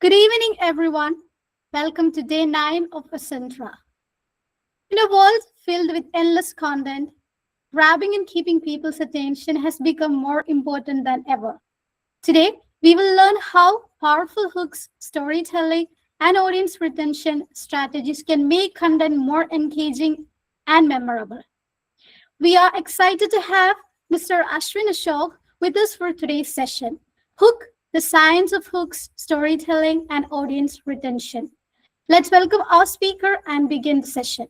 Good evening, everyone. Welcome to day 9 of Acentra. In a world filled with endless content, grabbing and keeping people's attention has become more important than ever. Today, we will learn how powerful hooks, storytelling, and audience retention strategies can make content more engaging and memorable. We are excited to have Mr. Ashwin Ashok with us for today's session. Hook, the science of hooks, storytelling, and audience retention. Let's welcome our speaker and begin the session.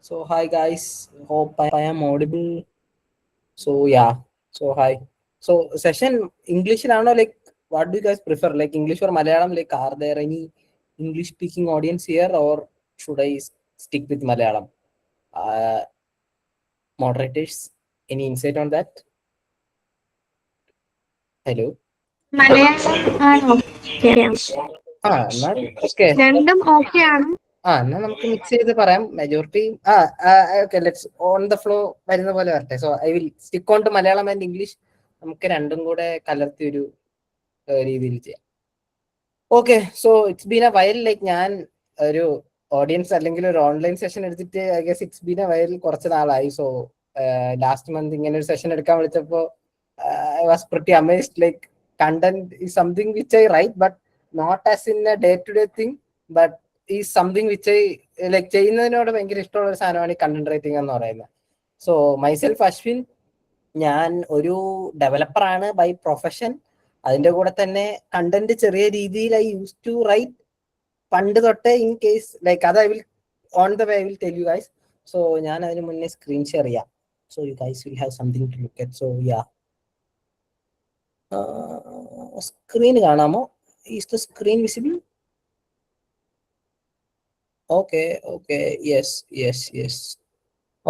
So hi guys, hope I am audible. So hi. So session English like what do you guys prefer? Like English or Malayalam? Like are there any English speaking audience here or should I stick with Malayalam? Moderators, any insight on that? Hello. Malayalam ആണ് Okay. രണ്ടും okay ആണ്. എന്നാ നമുക്ക് mix ചെയ്ത് പറയാം. Majority okay let's on the flow വരുന്ന പോലെ വരട്ടെ. So I will stick on to Malayalam and English. നമുക്ക് രണ്ടും കൂടെ കലർത്തി ഒരു രീതിയിൽ ചെയ്യാം. Okay, so it's been a while. Like ഞാൻ ഒരു ഓഡിയൻസ് അല്ലെങ്കിൽ ഒരു ഓൺലൈൻ സെഷൻ എടുത്തിട്ട് I guess it's been a while കുറച്ച് നാളായി. സോ ലാസ്റ്റ് മന്ത് ഇങ്ങനെ ഒരു സെഷൻ എടുക്കാൻ വിളിച്ചപ്പോൾ I was pretty amazed. Like content is something which I write but not as in a day to day thing but is something which I like ചെയ്യുന്നതിനോട് ഭയങ്കര ഇഷ്ടമുള്ള ഒരു സാധനമാണ് ഈ കണ്ടന്റ് റൈറ്റിംഗ് എന്ന് പറയുന്നത്. സോ മൈസെൽഫ് അശ്വിൻ, ഞാൻ ഒരു ഡെവലപ്പറാണ് ബൈ പ്രൊഫഷൻ. അതിന്റെ കൂടെ തന്നെ കണ്ടന്റ് ചെറിയ രീതിയിൽ ഐ യൂസ് ടു റൈറ്റ് പണ്ട് തൊട്ടേ. ഇൻ കേസ് ലൈക്ക് അത് I will on the way I will tell you guys. So ഞാൻ അതിന് മുന്നേ സ്ക്രീൻ ഷെയർ ചെയ്യാം. So you guys will have something to look at. So screen കാണാമോ? Is the screen visible? Okay, yes.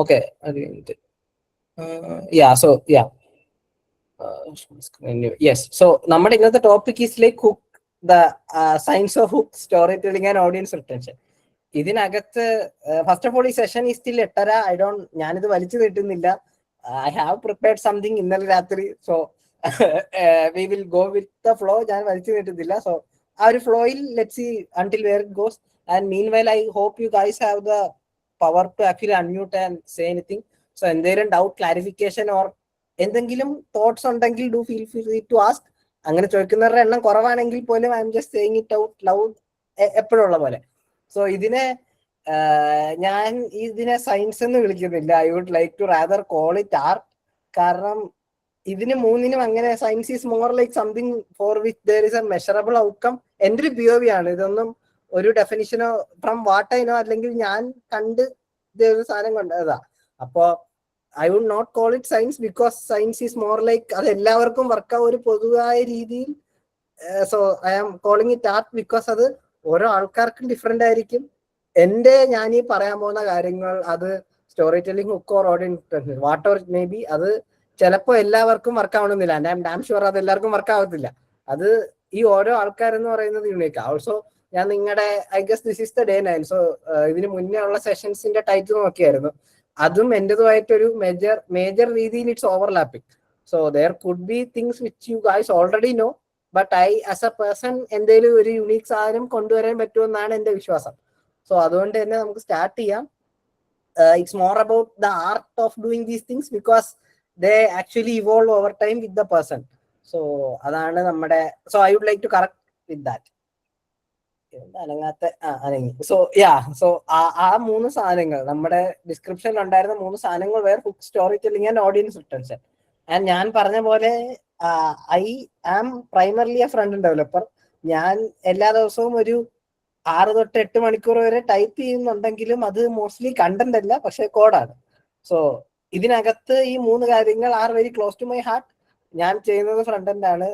Okay, so നമ്മുടെ ഇന്നത്തെ topic is like hook, the science of hook, story telling and audience retention. ഇതിനകത്ത് first of all ഈ session ഈ still 8:30. ഞാനിത് വലിച്ചു നീട്ടുന്നില്ല. I have prepared something ഇന്നലെ രാത്രി. So we will go with the flow. ഞാൻ വലിച്ചു നീട്ടുന്നില്ല. സോ ആ ഒരു ഫ്ലോയിൽ let's see until where it goes. And mean while I hope you guys have the power to actually unmute and say anything. So എന്തെങ്കിലും ഡൗട്ട്, ക്ലാരിഫിക്കേഷൻ ഓർ എന്തെങ്കിലും thoughts ഉണ്ടെങ്കിൽ do feel free to ask. അങ്ങനെ ചോദിക്കുന്നവരുടെ എണ്ണം കുറവാണെങ്കിൽ പോലും I'm just saying it out loud എപ്പോഴുള്ള പോലെ. So ഞാൻ ഇതിനെ സയൻസ് എന്ന് വിളിക്കുന്നില്ല. I would like to rather call it art. കാരണം ഇതിന് മൂന്നിനും അങ്ങനെ science is more like something for which there is a measurable outcome. എൻ്റെ ഒരു POV ആണ്. ഇതൊന്നും ഒരു ഡെഫിനിഷനോ ഫ്രം വാട്ട് ഐ നോ അല്ലെങ്കിൽ ഞാൻ കണ്ട് ഒരു സാധനം കൊണ്ടതാ. അപ്പോ I would not call it science because science is more like അത് എല്ലാവർക്കും വർക്കാവും ഒരു പൊതുവായ രീതിയിൽ. So I am calling it art because അത് ഓരോ ആൾക്കാർക്കും ഡിഫറെന്റ് ആയിരിക്കും. ഞാൻ ഈ പറയാൻ പോകുന്ന കാര്യങ്ങൾ അത് story telling, hook or audience what or may be, അത് ചിലപ്പോൾ എല്ലാവർക്കും വർക്ക് ആവണമെന്നില്ല. And I M dam sure അത് എല്ലാവർക്കും വർക്ക് ആവത്തില്ല. അത് ഈ ഓരോ ആൾക്കാരെന്ന് പറയുന്നത് യുണീക്ക്. ഓൾസോ ഞാൻ നിങ്ങളുടെ I guess this is the day 9. So ഇതിന് മുന്നേ ഉള്ള സെഷൻസിന്റെ ടൈറ്റിൽ നോക്കിയായിരുന്നു. അതും എൻ്റെതുമായിട്ടൊരു മേജർ രീതിയിൽ it's overlapping. So there could be things which you guys already know, but I as a person എന്തെങ്കിലും ഒരു യുണീക്ക് സാധനം കൊണ്ടുവരാൻ പറ്റുമെന്നാണ് എൻ്റെ വിശ്വാസം. സോ അതുകൊണ്ട് തന്നെ നമുക്ക് സ്റ്റാർട്ട് ചെയ്യാം. It's more about the art of doing these things because they actually evolve over time with the person. So അതാണ് നമ്മുടെ. So I would like to correct with that. അനങ്ങി. സോ ആ മൂന്ന് സാധനങ്ങൾ നമ്മുടെ ഡിസ്ക്രിപ്ഷനിൽ ഉണ്ടായിരുന്ന മൂന്ന് സാധനങ്ങൾ were hook, story telling and audience retention. And ഞാൻ പറഞ്ഞ പോലെ I am primarily a front developer. ഞാൻ എല്ലാ ദിവസവും ഒരു 6 തൊട്ട് 8 മണിക്കൂർ വരെ ടൈപ്പ് ചെയ്യുന്നുണ്ടെങ്കിലും അത് മോസ്റ്റ്ലി കണ്ടന്റ് അല്ല, പക്ഷെ കോഡാണ്. സോ ഇതിനകത്ത് ഈ മൂന്ന് കാര്യങ്ങൾ are very close to my heart. ഞാൻ ചെയ്യുന്നത് ഫ്രണ്ട് എൻഡ് ആണ്.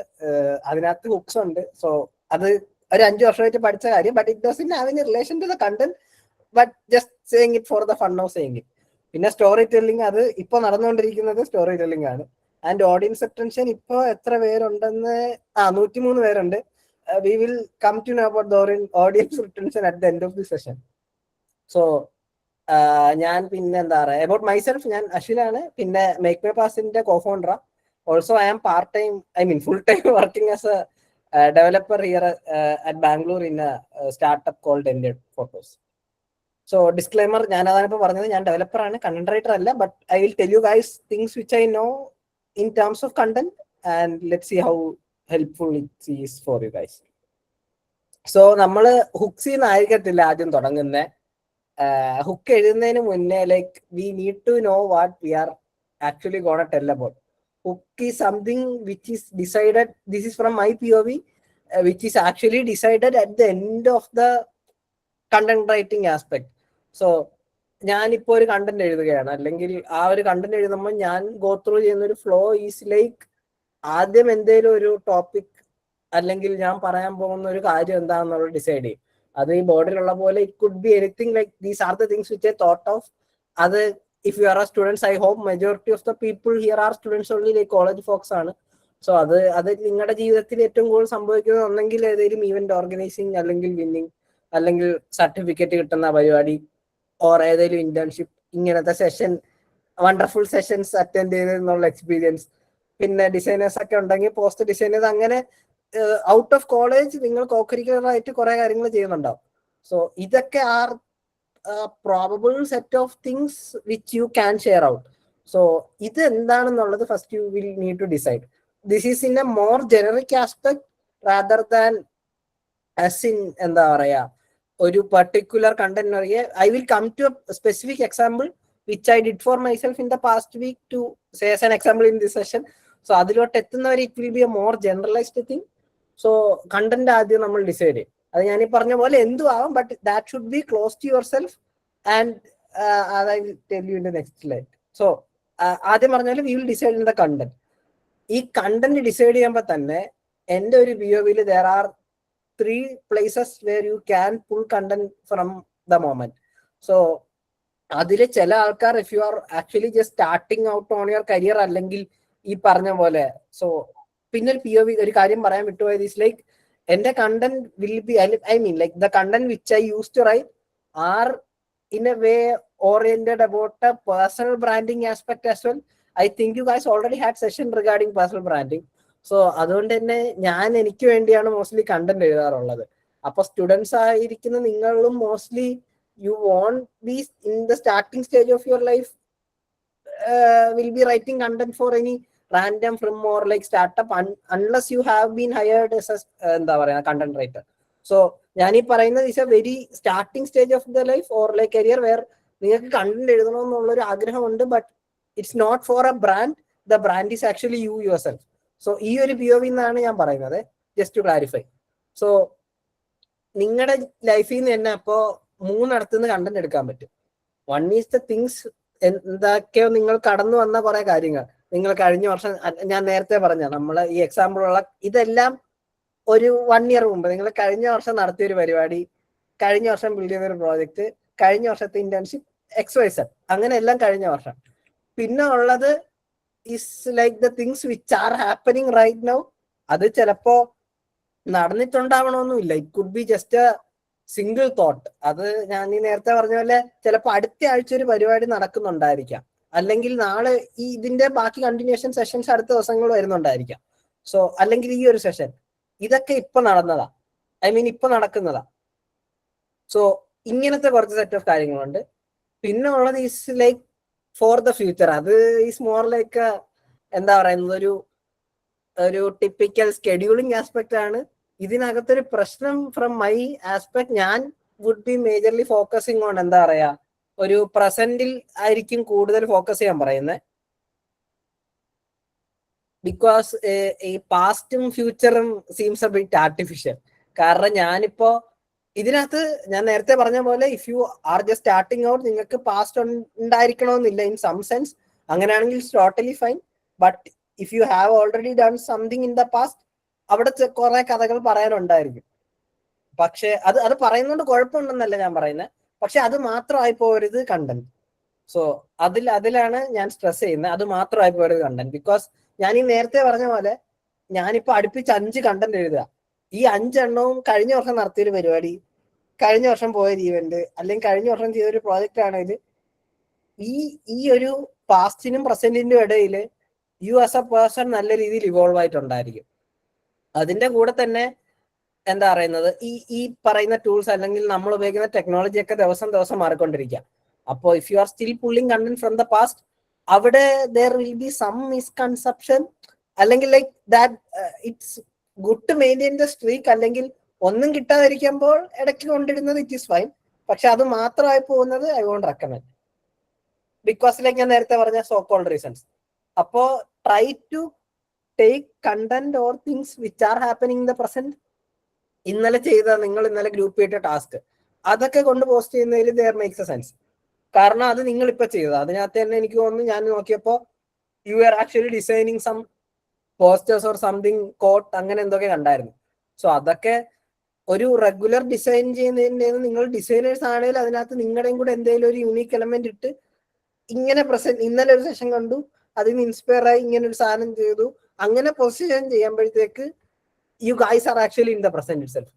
അതിനകത്ത് ഹുക്സ് ഉണ്ട്. സോ അത് ഒരു 5 വർഷമായിട്ട് പഠിച്ച കാര്യം. But it doesn't have any relation to the content, but just saying it for the fun of saying it. പിന്നെ സ്റ്റോറി ടെല്ലിംഗ്, അത് ഇപ്പൊ നടന്നുകൊണ്ടിരിക്കുന്നത് സ്റ്റോറി ടെല്ലിംഗ് ആണ്. ആൻഡ് ഓഡിയൻസ് റിട്ടൻഷൻ ഇപ്പൊ എത്ര പേരുണ്ടെന്ന്? 103 പേരുണ്ട്. We will come to know about the audience retention at the end of the session. So ഞാൻ പിന്നെ എന്താ പറയുക അബൌട്ട് മൈസെൽഫ്, ഞാൻ അശ്വിനാണ്. പിന്നെ മേക്ക് മൈ പാസിന്റെ കോഫൗണ്ടറാ. Also I am part time, I mean full time working as a developer here at Bangalore in a startup called Ended Photos. So disclaimer, ഞാൻ അതാണ് ഇപ്പോൾ പറഞ്ഞത്, ഞാൻ ഡെവലപ്പർ ആണ്, കണ്ടന്റ് റൈറ്റർ അല്ല. But I will tell you guys things which I know in terms of content and let see how helpful it is for you guys. So നമ്മൾ ഹുക്സിന്ന് ആയിരിക്കത്തില്ല ആദ്യം തുടങ്ങുന്നത്. ഹുക്ക് എഴുതുന്നതിന് മുന്നേ like we need to know what we are actually gonna tell about. Hook is something which is decided, this is from my POV, which is actually decided at the end of the content writing aspect. So ഞാനിപ്പോ ഒരു content എഴുതുകയാണ്, അല്ലെങ്കിൽ ആ ഒരു content എഴുതുമ്പോൾ ഞാൻ go through ചെയ്യുന്ന ഒരു ഫ്ലോ ഈസ് ലൈക്ക് ആദ്യം എന്തേലും ഒരു ടോപ്പിക് അല്ലെങ്കിൽ ഞാൻ പറയാൻ പോകുന്ന ഒരു കാര്യം എന്താണെന്നുള്ളത് ഡിസൈഡ് ചെയ്യും. അത് ഈ ബോർഡിലുള്ള പോലെ it could be anything like these are the things which I thought of. അത് ഇഫ് യു ആർ ആ students, I hope majority of the people here are students only, like college folks ആണ്. സോ അത് നിങ്ങളുടെ ജീവിതത്തിൽ ഏറ്റവും കൂടുതൽ സംഭവിക്കുന്നത് ഒന്നെങ്കിൽ ഏതെങ്കിലും ഈവന്റ് ഓർഗനൈസിങ്, അല്ലെങ്കിൽ വിന്നിങ്, അല്ലെങ്കിൽ സർട്ടിഫിക്കറ്റ് കിട്ടുന്ന പരിപാടി, ഓർ ഏതെങ്കിലും ഇന്റേൺഷിപ്പ്, ഇങ്ങനത്തെ സെഷൻ, വണ്ടർഫുൾ സെഷൻസ് അറ്റൻഡ് ചെയ്തെന്നുള്ള എക്സ്പീരിയൻസ്. പിന്നെ ഡിസൈനേഴ്സ് ഒക്കെ ഉണ്ടെങ്കിൽ പോസ്റ്റ് ഡിസൈനേഴ്സ്. അങ്ങനെ ഔട്ട് ഓഫ് കോളേജ് നിങ്ങൾ കോക്കരിക്കുലർ ആയിട്ട് കുറെ കാര്യങ്ങൾ ചെയ്യുന്നുണ്ടാവും. സോ ഇതൊക്കെ are probable set of things which you can share out. So ഇത് എന്താണെന്നുള്ളത് first you will need to decide. This is in a more generic aspect rather than as in എന്താ പറയാ ഒരു particular content area. I will come to a specific example which I did for myself in the past week to say as an example in this session. So അതിലോട്ട് എത്തുന്നവരെ it will be a more generalized thing. So content ആദ്യം നമ്മൾ decide ചെയ്യും. അത് ഞാൻ ഈ പറഞ്ഞ പോലെ എന്തും ആവാം, but that should be close to yourself and I will tell you in the next slide. So ആദ്യം പറഞ്ഞാൽ we will decide in the content. ഈ കണ്ടന്റ് ഡിസൈഡ് ചെയ്യുമ്പോൾ തന്നെ എൻ്റെ ഒരു POV there are 3 places where you can pull content from the moment. So അതില് ചില ആൾക്കാർ, if you are actually just starting out on your career, അല്ലെങ്കിൽ ഈ പറഞ്ഞ പോലെ, സോ പിന്നെ ഒരു POV ഒരു കാര്യം പറയാൻ വിട്ടുപോയത് ഈസ് ലൈക്ക് എന്റെ content will be, I mean like the content which I use to write are in a way oriented about a personal branding aspect as well. I think you guys already had session regarding personal branding. So അതുകൊണ്ട് തന്നെ ഞാൻ എനിക്ക് വേണ്ടിയാണ് mostly content എഴുതാറുള്ളത്. അപ്പൊ students ആയിരിക്കുന്ന നിങ്ങളും mostly you won't be in the starting stage of your life will be writing content for any random from or like startup unless you have been hired എന്താ പറയാ കണ്ടന്റ് റൈറ്റർ. സോ ഞാൻ ഈ പറയുന്നത് is a very starting stage of the life or like career where നിങ്ങൾക്ക് content എഴുതണമെന്നുള്ളൊരു ആഗ്രഹമുണ്ട്, but it's not for a brand, the brand is actually you yourself. So ഈ ഒരു POV എന്നാണ് ഞാൻ പറയുന്നത്, ജസ്റ്റ് ടു ക്ലാരിഫൈ. സോ നിങ്ങളുടെ ലൈഫിൽ നിന്ന് തന്നെ അപ്പോ 3 ഇടത്തുനിന്ന് കണ്ടന്റ് എടുക്കാൻ പറ്റും. വൺ ഈസ് ദ തിങ്സ്, എന്തൊക്കെയോ നിങ്ങൾ കടന്നു വന്ന കുറെ കാര്യങ്ങൾ. നിങ്ങൾ കഴിഞ്ഞ വർഷം, ഞാൻ നേരത്തെ പറഞ്ഞ നമ്മൾ ഈ എക്സാമ്പിളുള്ള ഇതെല്ലാം ഒരു 1 ഇയർ മുമ്പ് നിങ്ങൾ കഴിഞ്ഞ വർഷം നടത്തിയൊരു പരിപാടി, കഴിഞ്ഞ വർഷം ബിൽഡ് ചെയ്തൊരു പ്രോജക്റ്റ്, കഴിഞ്ഞ വർഷത്തെ ഇന്റേൺഷിപ്പ്, XYZ, അങ്ങനെ എല്ലാം കഴിഞ്ഞ വർഷം. പിന്നെ ഉള്ളത് is like the things which are happening right now. അത് ചിലപ്പോ നടന്നിട്ടുണ്ടാവണമെന്നില്ല, it could be just a single thought. അത് ഞാൻ ഈ നേരത്തെ പറഞ്ഞ പോലെ ചിലപ്പോ അടുത്ത ആഴ്ച ഒരു പരിപാടി നടക്കുന്നുണ്ടായിരിക്കാം, അല്ലെങ്കിൽ നാളെ ഈ ഇതിന്റെ ബാക്കി കണ്ടിന്യൂഷൻ സെഷൻസ് അടുത്ത ദിവസങ്ങൾ വരുന്നുണ്ടായിരിക്കാം. സോ അല്ലെങ്കിൽ ഈ ഒരു സെഷൻ, ഇതൊക്കെ ഇപ്പൊ നടന്നതാ, ഐ മീൻ ഇപ്പൊ നടക്കുന്നതാ. സോ ഇങ്ങനത്തെ കുറച്ച് സെറ്റ് ഓഫ് കാര്യങ്ങളുണ്ട്. പിന്നെ ഉള്ളത് is like for the future. അത് ഈസ് മോർ ലൈക്ക് എന്താ പറയുന്നത്, ഒരു ടിപ്പിക്കൽ സ്കെഡ്യൂളിംഗ് ആസ്പെക്ട് ആണ്. ഇതിനകത്തൊരു പ്രശ്നം ഫ്രം മൈ ആസ്പെക്ട്, ഞാൻ would be majorly focusing on എന്താ പറയാ ഒരു പ്രസന്റിൽ ആയിരിക്കും കൂടുതൽ ഫോക്കസ് ചെയ്യാൻ പറയുന്നത്. ബിക്കോസ് ഈ പാസ്റ്റും ഫ്യൂച്ചറും സീംസ് എ ബിറ്റ് ആർട്ടിഫിഷ്യൽ. കാരണം ഞാനിപ്പോ ഇതിനകത്ത് ഞാൻ നേരത്തെ പറഞ്ഞ പോലെ if you are just starting out, നിങ്ങൾക്ക് പാസ്റ്റ് ഉണ്ടായിരിക്കണമെന്നില്ല ഇൻ സം സെൻസ്. അങ്ങനെയാണെങ്കിൽ totally fine. But if you have already done something in the past, അവിടെ കുറെ കഥകൾ പറയാനുണ്ടായിരിക്കും. പക്ഷെ അത് പറയുന്നതുകൊണ്ട് കുഴപ്പമുണ്ടെന്നല്ല ഞാൻ പറയുന്നത്, പക്ഷെ അത് മാത്രമായി പോകരുത് കണ്ടന്റ്. സോ അതിലാണ് ഞാൻ സ്ട്രെസ് ചെയ്യുന്നത്, അത് മാത്രമായി പോകരുത് കണ്ടന്റ്. ബിക്കോസ് ഞാൻ ഈ നേരത്തെ പറഞ്ഞ പോലെ ഞാനിപ്പോ അടുപ്പിച്ച് 5 കണ്ടന്റ് എഴുതുക. ഈ 5 എണ്ണവും കഴിഞ്ഞ വർഷം നടത്തിയൊരു പരിപാടി, കഴിഞ്ഞ വർഷം പോയൊരു ഈവന്റ്, അല്ലെങ്കിൽ കഴിഞ്ഞ വർഷം ചെയ്തൊരു പ്രോജക്റ്റ് ആണെങ്കിൽ ഈ ഒരു പാസ്റ്റിനും പ്രസന്റിനും ഇടയിൽ യു ആസ് എ പേഴ്സൺ നല്ല രീതിയിൽ ഇവോൾവ് ആയിട്ടുണ്ടായിരിക്കും. അതിന്റെ കൂടെ തന്നെ എന്താ പറയുന്നത്, ഈ പറയുന്ന ടൂൾസ് അല്ലെങ്കിൽ നമ്മൾ ഉപയോഗിക്കുന്ന ടെക്നോളജി ഒക്കെ ദിവസം ദിവസം മാറിക്കൊണ്ടിരിക്കുക. അപ്പോൾ if you are still pulling content from the past, അവിടെ there will be some misconception, അല്ലെങ്കിൽ like that it's good to maintain the streak. അല്ലെങ്കിൽ ഒന്നും കിട്ടാതിരിക്കുമ്പോൾ ഇടയ്ക്ക് കൊണ്ടിടുന്നത് ഇറ്റ് ഈസ് ഫൈൻ. പക്ഷെ അത് മാത്രമായി പോകുന്നത് I won't recommend, because like ഞാൻ നേരത്തെ പറഞ്ഞ സോ കോൾഡ് റീസൺസ്. അപ്പോ try to take content or things which are happening in the present. ഇന്നലെ ചെയ്ത, നിങ്ങൾ ഇന്നലെ ഗ്രൂപ്പ് ചെയ്ത ടാസ്ക്, അതൊക്കെ കൊണ്ട് പോസ്റ്റ് ചെയ്യുന്നതിൽ ദർ മേക്സ് എ സെൻസ്. കാരണം അത് നിങ്ങൾ ഇപ്പൊ ചെയ്തത്, അതിനകത്ത് തന്നെ എനിക്ക് തോന്നുന്നു ഞാൻ നോക്കിയപ്പോ you are actually designing some posters or something quote, അങ്ങനെ എന്തൊക്കെ കണ്ടായിരുന്നു. സോ അതൊക്കെ ഒരു റെഗുലർ ഡിസൈൻ ചെയ്യുന്നതിൻ്റെ, നിങ്ങൾ ഡിസൈനേഴ്സ് ആണെങ്കിൽ അതിനകത്ത് നിങ്ങളുടെയും കൂടെ എന്തെങ്കിലും ഒരു യൂണീക്ക് എലമെന്റ് ഇട്ട് ഇങ്ങനെ പ്രസന്റ്, ഇന്നലെ ഒരു സെഷൻ കണ്ടു, അതിന് ഇൻസ്പയർ ആയി ഇങ്ങനെ ഒരു സാധനം ചെയ്തു, അങ്ങനെ പൊസിഷൻ ചെയ്യുമ്പോഴത്തേക്ക് you guys are actually in the present itself.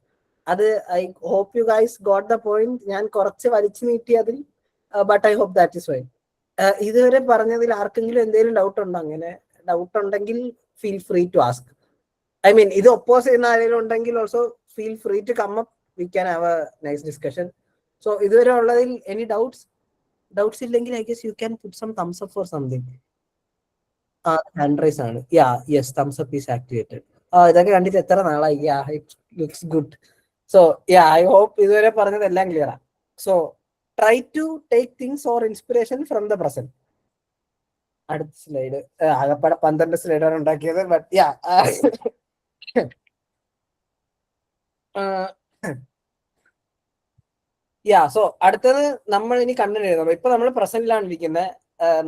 അത് I hope you guys got the point. ഞാൻ കുറച്ച് വലിച്ചു നീട്ടി അതിൽ, but I hope that is fine. ഇതുവരെ പറഞ്ഞതിൽ ആർക്കെങ്കിലും എന്തെങ്കിലും ഡൗട്ട് ഉണ്ടോ? അങ്ങനെ ഡൗട്ട് ഉണ്ടെങ്കിൽ feel free to ask. I mean ഇത് ഒപ്പോസ് ചെയ്യുന്ന ആരെങ്കിലും ഉണ്ടെങ്കിൽ also feel free to come up, we can have a nice discussion. So ഇതുവരെ ഉള്ളതിൽ എനി ഡൗട്ട്സ് ഇല്ലെങ്കിൽ I guess you can put some thumbs up for something. Hand raise ആണ്. Yes, thumbs up is activated. ഇതൊക്കെ കണ്ടിട്ട് എത്ര നാളായി. It looks good. So I hope ഇതുവരെ പറഞ്ഞതെല്ലാം ക്ലിയർ ആണ്. So try to take things or inspiration from the present. അടുത്ത slide, ആകപ്പാടെ 12 സ്ലൈഡാണ് ഉണ്ടാക്കിയത്. ബട്ട് സോ അടുത്തത് നമ്മൾ ഇനി കണ്ടന്റ് എഴുതണം. ഇപ്പൊ നമ്മൾ പ്രസന്റിലാണ് ഇരിക്കുന്നത്.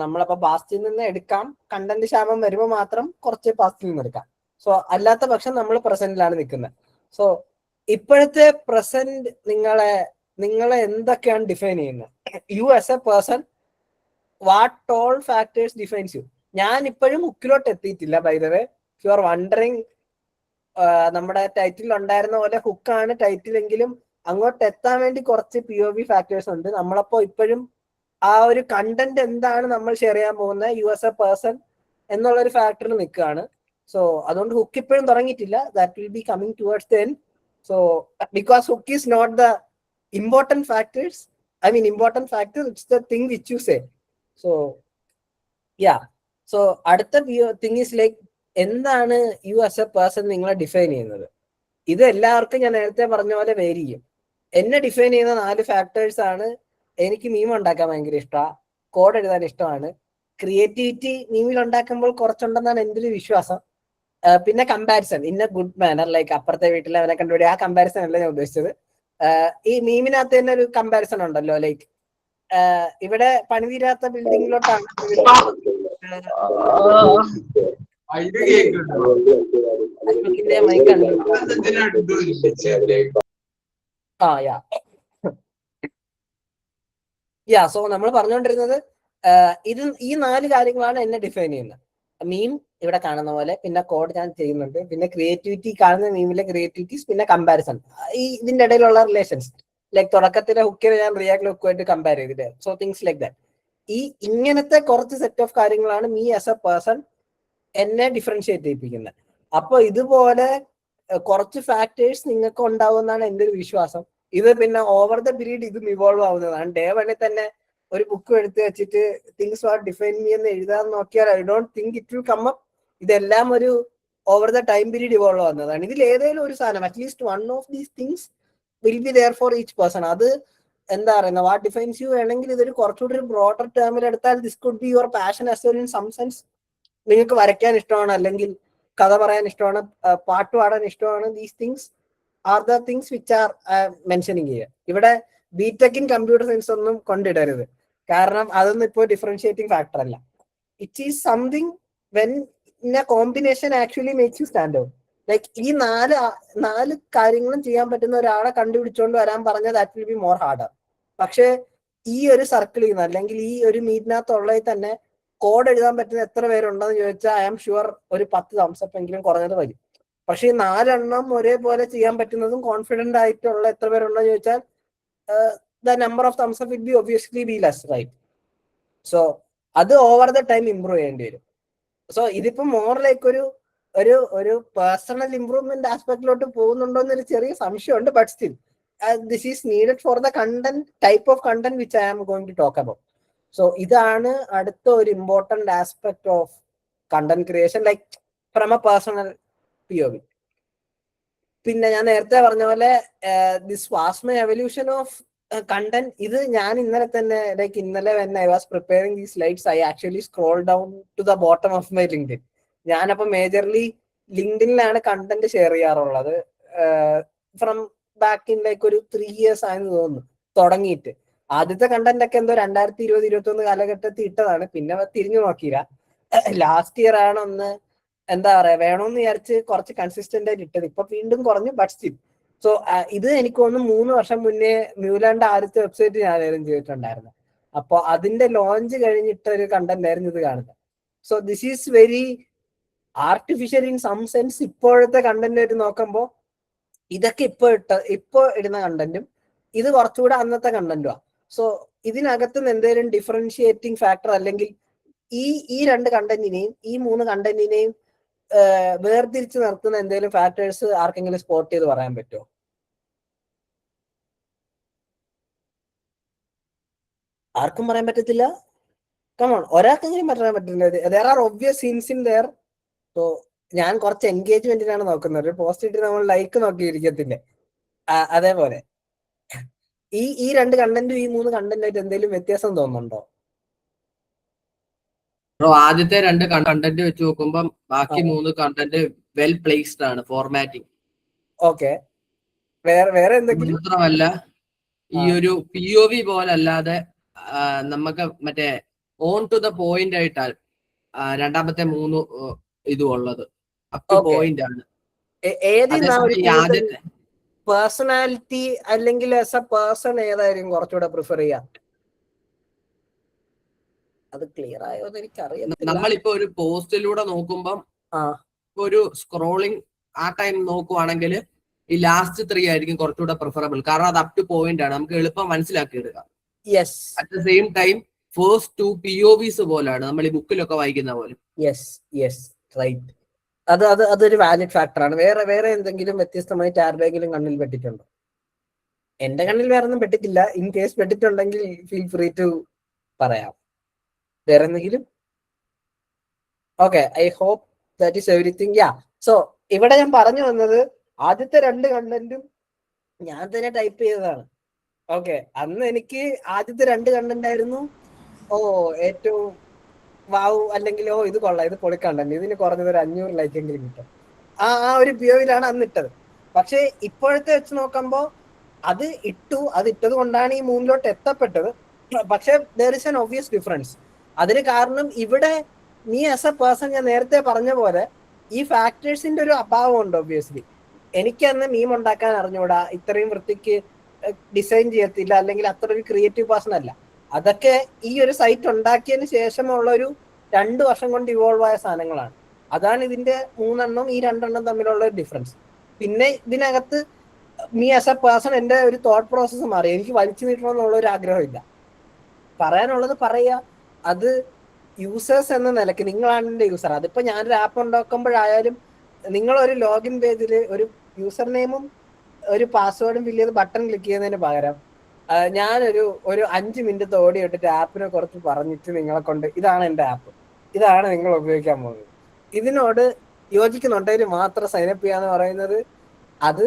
നമ്മളപ്പോ പാസ്റ്റിൽ നിന്ന് എടുക്കാം, കണ്ടന്റ് ക്ഷാമം വരുമ്പോൾ മാത്രം കുറച്ച് പാസ്റ്റിൽ നിന്ന് എടുക്കാം. സോ അല്ലാത്ത പക്ഷം നമ്മൾ പ്രസന്റിലാണ് നിൽക്കുന്നത്. സോ ഇപ്പോഴത്തെ പ്രസന്റ് നിങ്ങളെ എന്തൊക്കെയാണ് ഡിഫൈൻ ചെയ്യുന്നത്? You as a person, what all factors defines you? ഞാൻ ഇപ്പോഴും ഹുക്കിലോട്ട് എത്തിയിട്ടില്ല, by the way. You are wondering, നമ്മുടെ ടൈറ്റിൽ ഉണ്ടായിരുന്ന പോലെ ഹുക്കാണ് ടൈറ്റിൽ എങ്കിലും അങ്ങോട്ട് എത്താൻ വേണ്ടി കുറച്ച് POV ഫാക്ടേഴ്സ് ഉണ്ട്. നമ്മളപ്പോ ഇപ്പോഴും ആ ഒരു കണ്ടന്റ് എന്താണ് നമ്മൾ ഷെയർ ചെയ്യാൻ പോകുന്നത്, യു ആസ് എ പേഴ്സൺ എന്നുള്ള ഒരു ഫാക്ടറിൽ നിൽക്കുകയാണ്. സോ അതുകൊണ്ട് ഹുക്ക് ഇപ്പോഴും തുടങ്ങിയിട്ടില്ല. That will be coming towards the end. So because hook is not the important factors, I mean important factor, it's the thing which you say. So അടുത്ത thing is like, എന്താണ് you as a person നിങ്ങളെ define ചെയ്യുന്നത്? ഇത് എല്ലാവർക്കും ഞാൻ നേരത്തെ പറഞ്ഞ പോലെ വേരി ചെയ്യും. എന്നെ ഡിഫൈൻ ചെയ്യുന്ന 4 ഫാക്ടേഴ്സ് ആണ്. എനിക്ക് മീം ഉണ്ടാക്കാൻ ഭയങ്കര ഇഷ്ടമാണ്, കോഡ് എഴുതാൻ ഇഷ്ടമാണ്, ക്രിയേറ്റിവിറ്റി മീമിൽ ഉണ്ടാക്കുമ്പോൾ കുറച്ചുണ്ടെന്നാണ് എൻ്റെ ഒരു വിശ്വാസം. പിന്നെ comparison in A good manner, like അപ്പുറത്തെ വീട്ടിൽ അവനെ കണ്ടുപിടി, ആ കമ്പാരിസൺ അല്ല ഞാൻ ഉദ്ദേശിച്ചത്. ഈ മീമിനകത്ത് തന്നെ ഒരു കമ്പാരിസൺ ഉണ്ടല്ലോ, ലൈക്ക് ഇവിടെ പണിതീരാത്ത ബിൽഡിങ്ങിലോട്ടാണ് സോ നമ്മൾ പറഞ്ഞുകൊണ്ടിരുന്നത് ഈ 4 കാര്യങ്ങളാണ് എന്നെ ഡിഫൈൻ ചെയ്യുന്നത്. മീം ഇവിടെ കാണുന്ന പോലെ, പിന്നെ കോഡ് ഞാൻ ചെയ്യുന്നുണ്ട്, പിന്നെ ക്രിയേറ്റിവിറ്റി, കാണുന്ന മീമിലെ ക്രിയേറ്റിവിറ്റീസ്, പിന്നെ കമ്പാരിസൺ, ഇതിന്റെ ഇടയിലുള്ള റിലേഷൻസ്. ലൈക്ക് തുടക്കത്തിലെ ഹുക്കിനെ ഞാൻ റിയാക്ട് ഹുക്കുമായിട്ട് കമ്പയർ ചെയ്തിട്ട്, സോ തിങ്സ് ലൈക്ക് ദാറ്റ്. ഇങ്ങനത്തെ കുറച്ച് സെറ്റ് ഓഫ് കാര്യങ്ങളാണ് മീ ആസ് എ പേഴ്സൺ എന്നെ ഡിഫറൻഷിയേറ്റ് ചെയ്യിപ്പിക്കുന്നത്. അപ്പൊ ഇതുപോലെ കുറച്ച് ഫാക്ടേഴ്സ് നിങ്ങൾക്ക് ഉണ്ടാവുമെന്നാണ് എൻ്റെ ഒരു വിശ്വാസം. ഇത് പിന്നെ ഓവർ ദ പീരീഡ് ഇതും ഇവോൾവ് ആവുന്നതാണ്. ഡേ 1 തന്നെ ഒരു ബുക്ക് എടുത്ത് വെച്ചിട്ട് തിങ്സ് വാട്ട് ഡിഫൈൻ മീ എന്ന് എഴുതാൻ നോക്കിയാൽ I don't think it will come up. ഇതെല്ലാം ഒരു over the time period evolve ആവുന്നതാണ്. ഇതിൽ ഏതെങ്കിലും ഒരു സാധനം, at least one of these things will be there for each person. അത് എന്താ പറയുന്നത്, വാട്ട് ഡിഫൈൻസ് യു വേണമെങ്കിൽ ഇതൊരു കുറച്ചുകൂടി ഒരു ബ്രോഡർ ടേമിൽ എടുത്താൽ this could be your passion as well in some sense. നിങ്ങൾക്ക് വരയ്ക്കാൻ ഇഷ്ടമാണ്, അല്ലെങ്കിൽ കഥ പറയാൻ ഇഷ്ടമാണ്, പാട്ട് പാടാൻ ഇഷ്ടമാണ്. These things are the things which R mentioning ചെയ്യുക. ഇവിടെ ബിടെക് ഇൻ കമ്പ്യൂട്ടർ സയൻസ് ഒന്നും കൊണ്ടിടരുത്, കാരണം അതൊന്നും ഇപ്പോൾ ഡിഫറൻഷിയേറ്റിംഗ് ഫാക്ടർ അല്ല. It is something when in A combination actually makes you stand out. Like ഈ 4 കാര്യങ്ങളും ചെയ്യാൻ പറ്റുന്ന ഒരാളെ കണ്ടുപിടിച്ചുകൊണ്ട് വരാൻ പറഞ്ഞാൽ that will be more harder. പക്ഷേ ഈ ഒരു സർക്കിളിൽ നിന്ന്, അല്ലെങ്കിൽ ഈ ഒരു മീറ്റിനകത്തുള്ളതിൽ തന്നെ കോഡ് എഴുതാൻ പറ്റുന്ന എത്ര പേരുണ്ടെന്ന് ചോദിച്ചാൽ ഐ ആം ഷുവർ ഒരു 10 തംസപ്പ് എങ്കിലും കുറഞ്ഞത് വരും. പക്ഷെ ഈ 4 എണ്ണം ഒരേപോലെ ചെയ്യാൻ പറ്റുന്നതും കോൺഫിഡന്റ് ആയിട്ടുള്ള എത്ര പേരുണ്ടെന്ന് ചോദിച്ചാൽ the number of thumbs up will be obviously be less, right? So അത് ഓവർ ദ ടൈം ഇംപ്രൂവ് ചെയ്യേണ്ടി വരും. സോ ഇതിപ്പോ മോർ ലൈക്ക് ഒരു ഒരു പേഴ്സണൽ ഇംപ്രൂവ്മെന്റ് ആസ്പെക്ടിലോട്ട് പോകുന്നുണ്ടോ എന്നൊരു ചെറിയ സംശയമുണ്ട്. But still this is needed for the content type of content which I am going to talk about. So ഇതാണ് അടുത്ത ഒരു important aspect of content creation, like from a personal POV. പിന്നെ ഞാൻ നേരത്തെ പറഞ്ഞ പോലെ this was my evolution of content. ഇത് ഞാൻ ഇന്നലെ തന്നെ ലൈക്ക് ഇന്നലെ when I was preparing these slides I actually scroll down to the bottom of my LinkedIn. ഞാനപ്പോ മേജർലി ലിങ്ക്ഡിനിലാണ് കണ്ടന്റ് ഷെയർ ചെയ്യാറുള്ളത്. ഫ്രം ബാക്ക് ഇൻ ലൈക്ക് ഒരു 3 years ആയെന്ന് തോന്നുന്നു തുടങ്ങിയിട്ട്. ആദ്യത്തെ കണ്ടന്റ് ഒക്കെ എന്തോ 2020-2021 കാലഘട്ടത്തിൽ ഇട്ടതാണ്. പിന്നെ തിരിഞ്ഞു നോക്കിയില്ല. ലാസ്റ്റ് ഇയർ ആണ് ഒന്ന് എന്താ പറയാ വേണമെന്ന് വിചാരിച്ച് കുറച്ച് കൺസിസ്റ്റന്റ് ആയിട്ട് ഇട്ടത്. ഇപ്പൊ വീണ്ടും കുറഞ്ഞു, ബട്ട് സ്റ്റിൽ. സോ ഇത് എനിക്ക് തോന്നുന്നു 3 വർഷം മുന്നേ ന്യൂലാൻഡ് ആദ്യത്തെ വെബ്സൈറ്റ് ഞാൻ അറേഞ്ച് ചെയ്തിട്ടുണ്ടായിരുന്നു. അപ്പൊ അതിന്റെ ലോഞ്ച് കഴിഞ്ഞിട്ട ഒരു കണ്ടന്റ് ആയിരുന്നു ഇത് കാണുന്നത്. So this is very artificial in some sense. ഇപ്പോഴത്തെ കണ്ടന്റ് ആയിട്ട് നോക്കുമ്പോൾ ഇതൊക്കെ ഇപ്പൊ ഇടുന്ന കണ്ടന്റും ഇത് കുറച്ചുകൂടെ അന്നത്തെ കണ്ടന്റുമാണ്. സോ ഇതിനകത്ത് നിന്ന് എന്തെങ്കിലും ഡിഫറൻഷിയേറ്റിംഗ് ഫാക്ടർ അല്ലെങ്കിൽ ഈ 2 കണ്ടന്റിനെയും ഈ 3 കണ്ടന്റിനെയും വേർതിരിച്ച് നിർത്തുന്ന എന്തെങ്കിലും ഫാക്ടേഴ്സ് ആർക്കെങ്കിലും സ്പോട്ട് ചെയ്ത് പറയാൻ പറ്റുമോ? ആർക്കും പറയാൻ പറ്റത്തില്ല. കമോൺ, ഒരാൾക്കെങ്കിലും പറയാൻ പറ്റില്ല. There are obvious scenes in there. So ഞാൻ കുറച്ച് എൻഗേജ്മെന്റിനാണ് നോക്കുന്നത്. ഒരു പോസ്റ്റ് ഇട്ട് നമ്മൾ ലൈക്ക് നോക്കിയിരിക്കത്തില്ലേ, അതേപോലെ ഈ 2 കണ്ടന്റും ഈ 3 കണ്ടന്റായിട്ട് എന്തെങ്കിലും വ്യത്യാസം തോന്നുന്നുണ്ടോ? ആദ്യത്തെ 2 കണ്ടന്റ് വെച്ച് നോക്കുമ്പോൾ ബാക്കി 3 കണ്ടന്റ് വെൽ പ്ലേസ്ഡ് ആണ്. Formatting okay. വേറെ എന്തെങ്കിലും? മാത്രമല്ല ഈ ഒരു POV പോലെ അല്ലാതെ നമുക്ക് മറ്റേ ഓൺ ടു ദ പോയിന്റ് ആയിട്ടാണ് രണ്ടാമത്തെ 3 ഇതും ഉള്ളത്. അപ് ടു പോയിന്റ് ആണ്. ആദ്യത്തെ പേഴ്സണാലിറ്റി അല്ലെങ്കിൽ ആസ് എ പേഴ്സൺ ഏതായിരിക്കും കുറച്ചുകൂടെ പ്രിഫർ ചെയ്യാം? അത് ക്ലിയർ ആയോ എന്ന് എനിക്കറിയാം. നമ്മളിപ്പോ ഒരു പോസ്റ്റിലൂടെ നോക്കുമ്പം ഒരു സ്ക്രോളിംഗ് ആ ടൈം നോക്കുവാണെങ്കിൽ ഈ ലാസ്റ്റ് 3 ആയിരിക്കും കുറച്ചുകൂടെ പ്രിഫറബിൾ. കാരണം അത് അപ് ടു പോയിന്റ് ആണ്, നമുക്ക് എളുപ്പം മനസ്സിലാക്കി എടുക്കാം. At the same time first 2 POVs പോലാണ് നമ്മൾ ഈ ബുക്കിലൊക്കെ വായിക്കുന്ന പോലെ. റൈറ്റ്. അതൊരു വാലിഡ് ഫാക്ടർ ആണ്. വേറെ എന്തെങ്കിലും വ്യത്യസ്തമായിട്ട് ആരുടെയെങ്കിലും കണ്ണിൽ പെട്ടിട്ടുണ്ടോ? എന്റെ കണ്ണിൽ വേറെ ഒന്നും പെട്ടിട്ടില്ല. ഇൻ കേസ് പെട്ടിട്ടുണ്ടെങ്കിൽ ഫീൽ ഫ്രീ ടു പറയാം. വേറെ എന്തെങ്കിലും? Okay, I hope that is everything. So ഇവിടെ ഞാൻ പറഞ്ഞു വന്നത് ആദ്യത്തെ 2 കണ്ടന്റും ഞാൻ തന്നെ ടൈപ്പ് ചെയ്തതാണ്. ഓക്കെ, അന്ന് എനിക്ക് ആദ്യത്തെ 2 കണ്ടന്റ് ആയിരുന്നു ഏറ്റവും വാവ്, അല്ലെങ്കിൽ ഇത് കൊള്ളാം, ഇത് പൊളിക്കണ്ടന്റ്, ഇതിന് കുറഞ്ഞത് ഒരു 500 ലൈക്ക് എങ്കിലും കിട്ടും. ആ ഒരു POVയിലാണ് അന്ന് ഇട്ടത്. പക്ഷെ ഇപ്പോഴത്തെ വെച്ച് നോക്കുമ്പോൾ അത് ഇട്ടത് കൊണ്ടാണ് ഈ 3ലോട്ട് എത്തപ്പെട്ടത്. പക്ഷെ there is an obvious difference. അതിന് കാരണം ഇവിടെ നീ ആസ് എ പേഴ്സൺ, ഞാൻ നേരത്തെ പറഞ്ഞ പോലെ ഈ ഫാക്ടേഴ്സിന്റെ ഒരു അഭാവമുണ്ട്. ഒബ്വിയസ്ലി എനിക്ക് അന്ന് മീം ഉണ്ടാക്കാൻ അറിഞ്ഞൂടാ, ഇത്രയും വൃത്തിക്ക് ഡിസൈൻ ചെയ്യത്തില്ല, അല്ലെങ്കിൽ അത്ര ഒരു ക്രിയേറ്റീവ് പേഴ്സൺ അല്ല. അതൊക്കെ ഈ ഒരു സൈറ്റ് ഉണ്ടാക്കിയതിന് ശേഷമുള്ള ഒരു 2 വർഷം കൊണ്ട് ഇവോൾവ് ആയ സാധനങ്ങളാണ്. അതാണ് ഇതിന്റെ 3 എണ്ണം ഈ 2 എണ്ണം തമ്മിലുള്ള ഒരു ഡിഫറൻസ്. പിന്നെ ഇതിനകത്ത് മീ ആസ് എ പേഴ്സൺ എന്റെ ഒരു തോട്ട് പ്രോസസ്സ് മാറി. എനിക്ക് വലിച്ചു നീട്ടണമെന്നുള്ള ഒരു ആഗ്രഹമില്ല. പറയാനുള്ളത് പറയുക. അത് യൂസേഴ്സ് എന്ന നിലയ്ക്ക് നിങ്ങളാണ് എന്റെ യൂസർ. അതിപ്പോ ഞാനൊരു ആപ്പ് ഉണ്ടാക്കുമ്പോഴായാലും നിങ്ങളൊരു ലോഗിൻ പേജിൽ ഒരു യൂസർ നെയിമും ഒരു പാസ്വേഡും ഫില്ല് ചെയ്ത് ബട്ടൺ ക്ലിക്ക് ചെയ്യുന്നതിന് പകരം ഞാനൊരു 5 മിനിറ്റ് ഓടി ഇട്ടിട്ട് ആപ്പിനെ കുറച്ച് പറഞ്ഞിട്ട് നിങ്ങളെ കൊണ്ട് ഇതാണ് എന്റെ ആപ്പ്, ഇതാണ് നിങ്ങൾ ഉപയോഗിക്കാൻ പോകുന്നത്, ഇതിനോട് യോജിക്കുന്നുണ്ടെങ്കിൽ മാത്രം സൈനപ്പ് ചെയ്യാന്ന് പറയുന്നത് അത്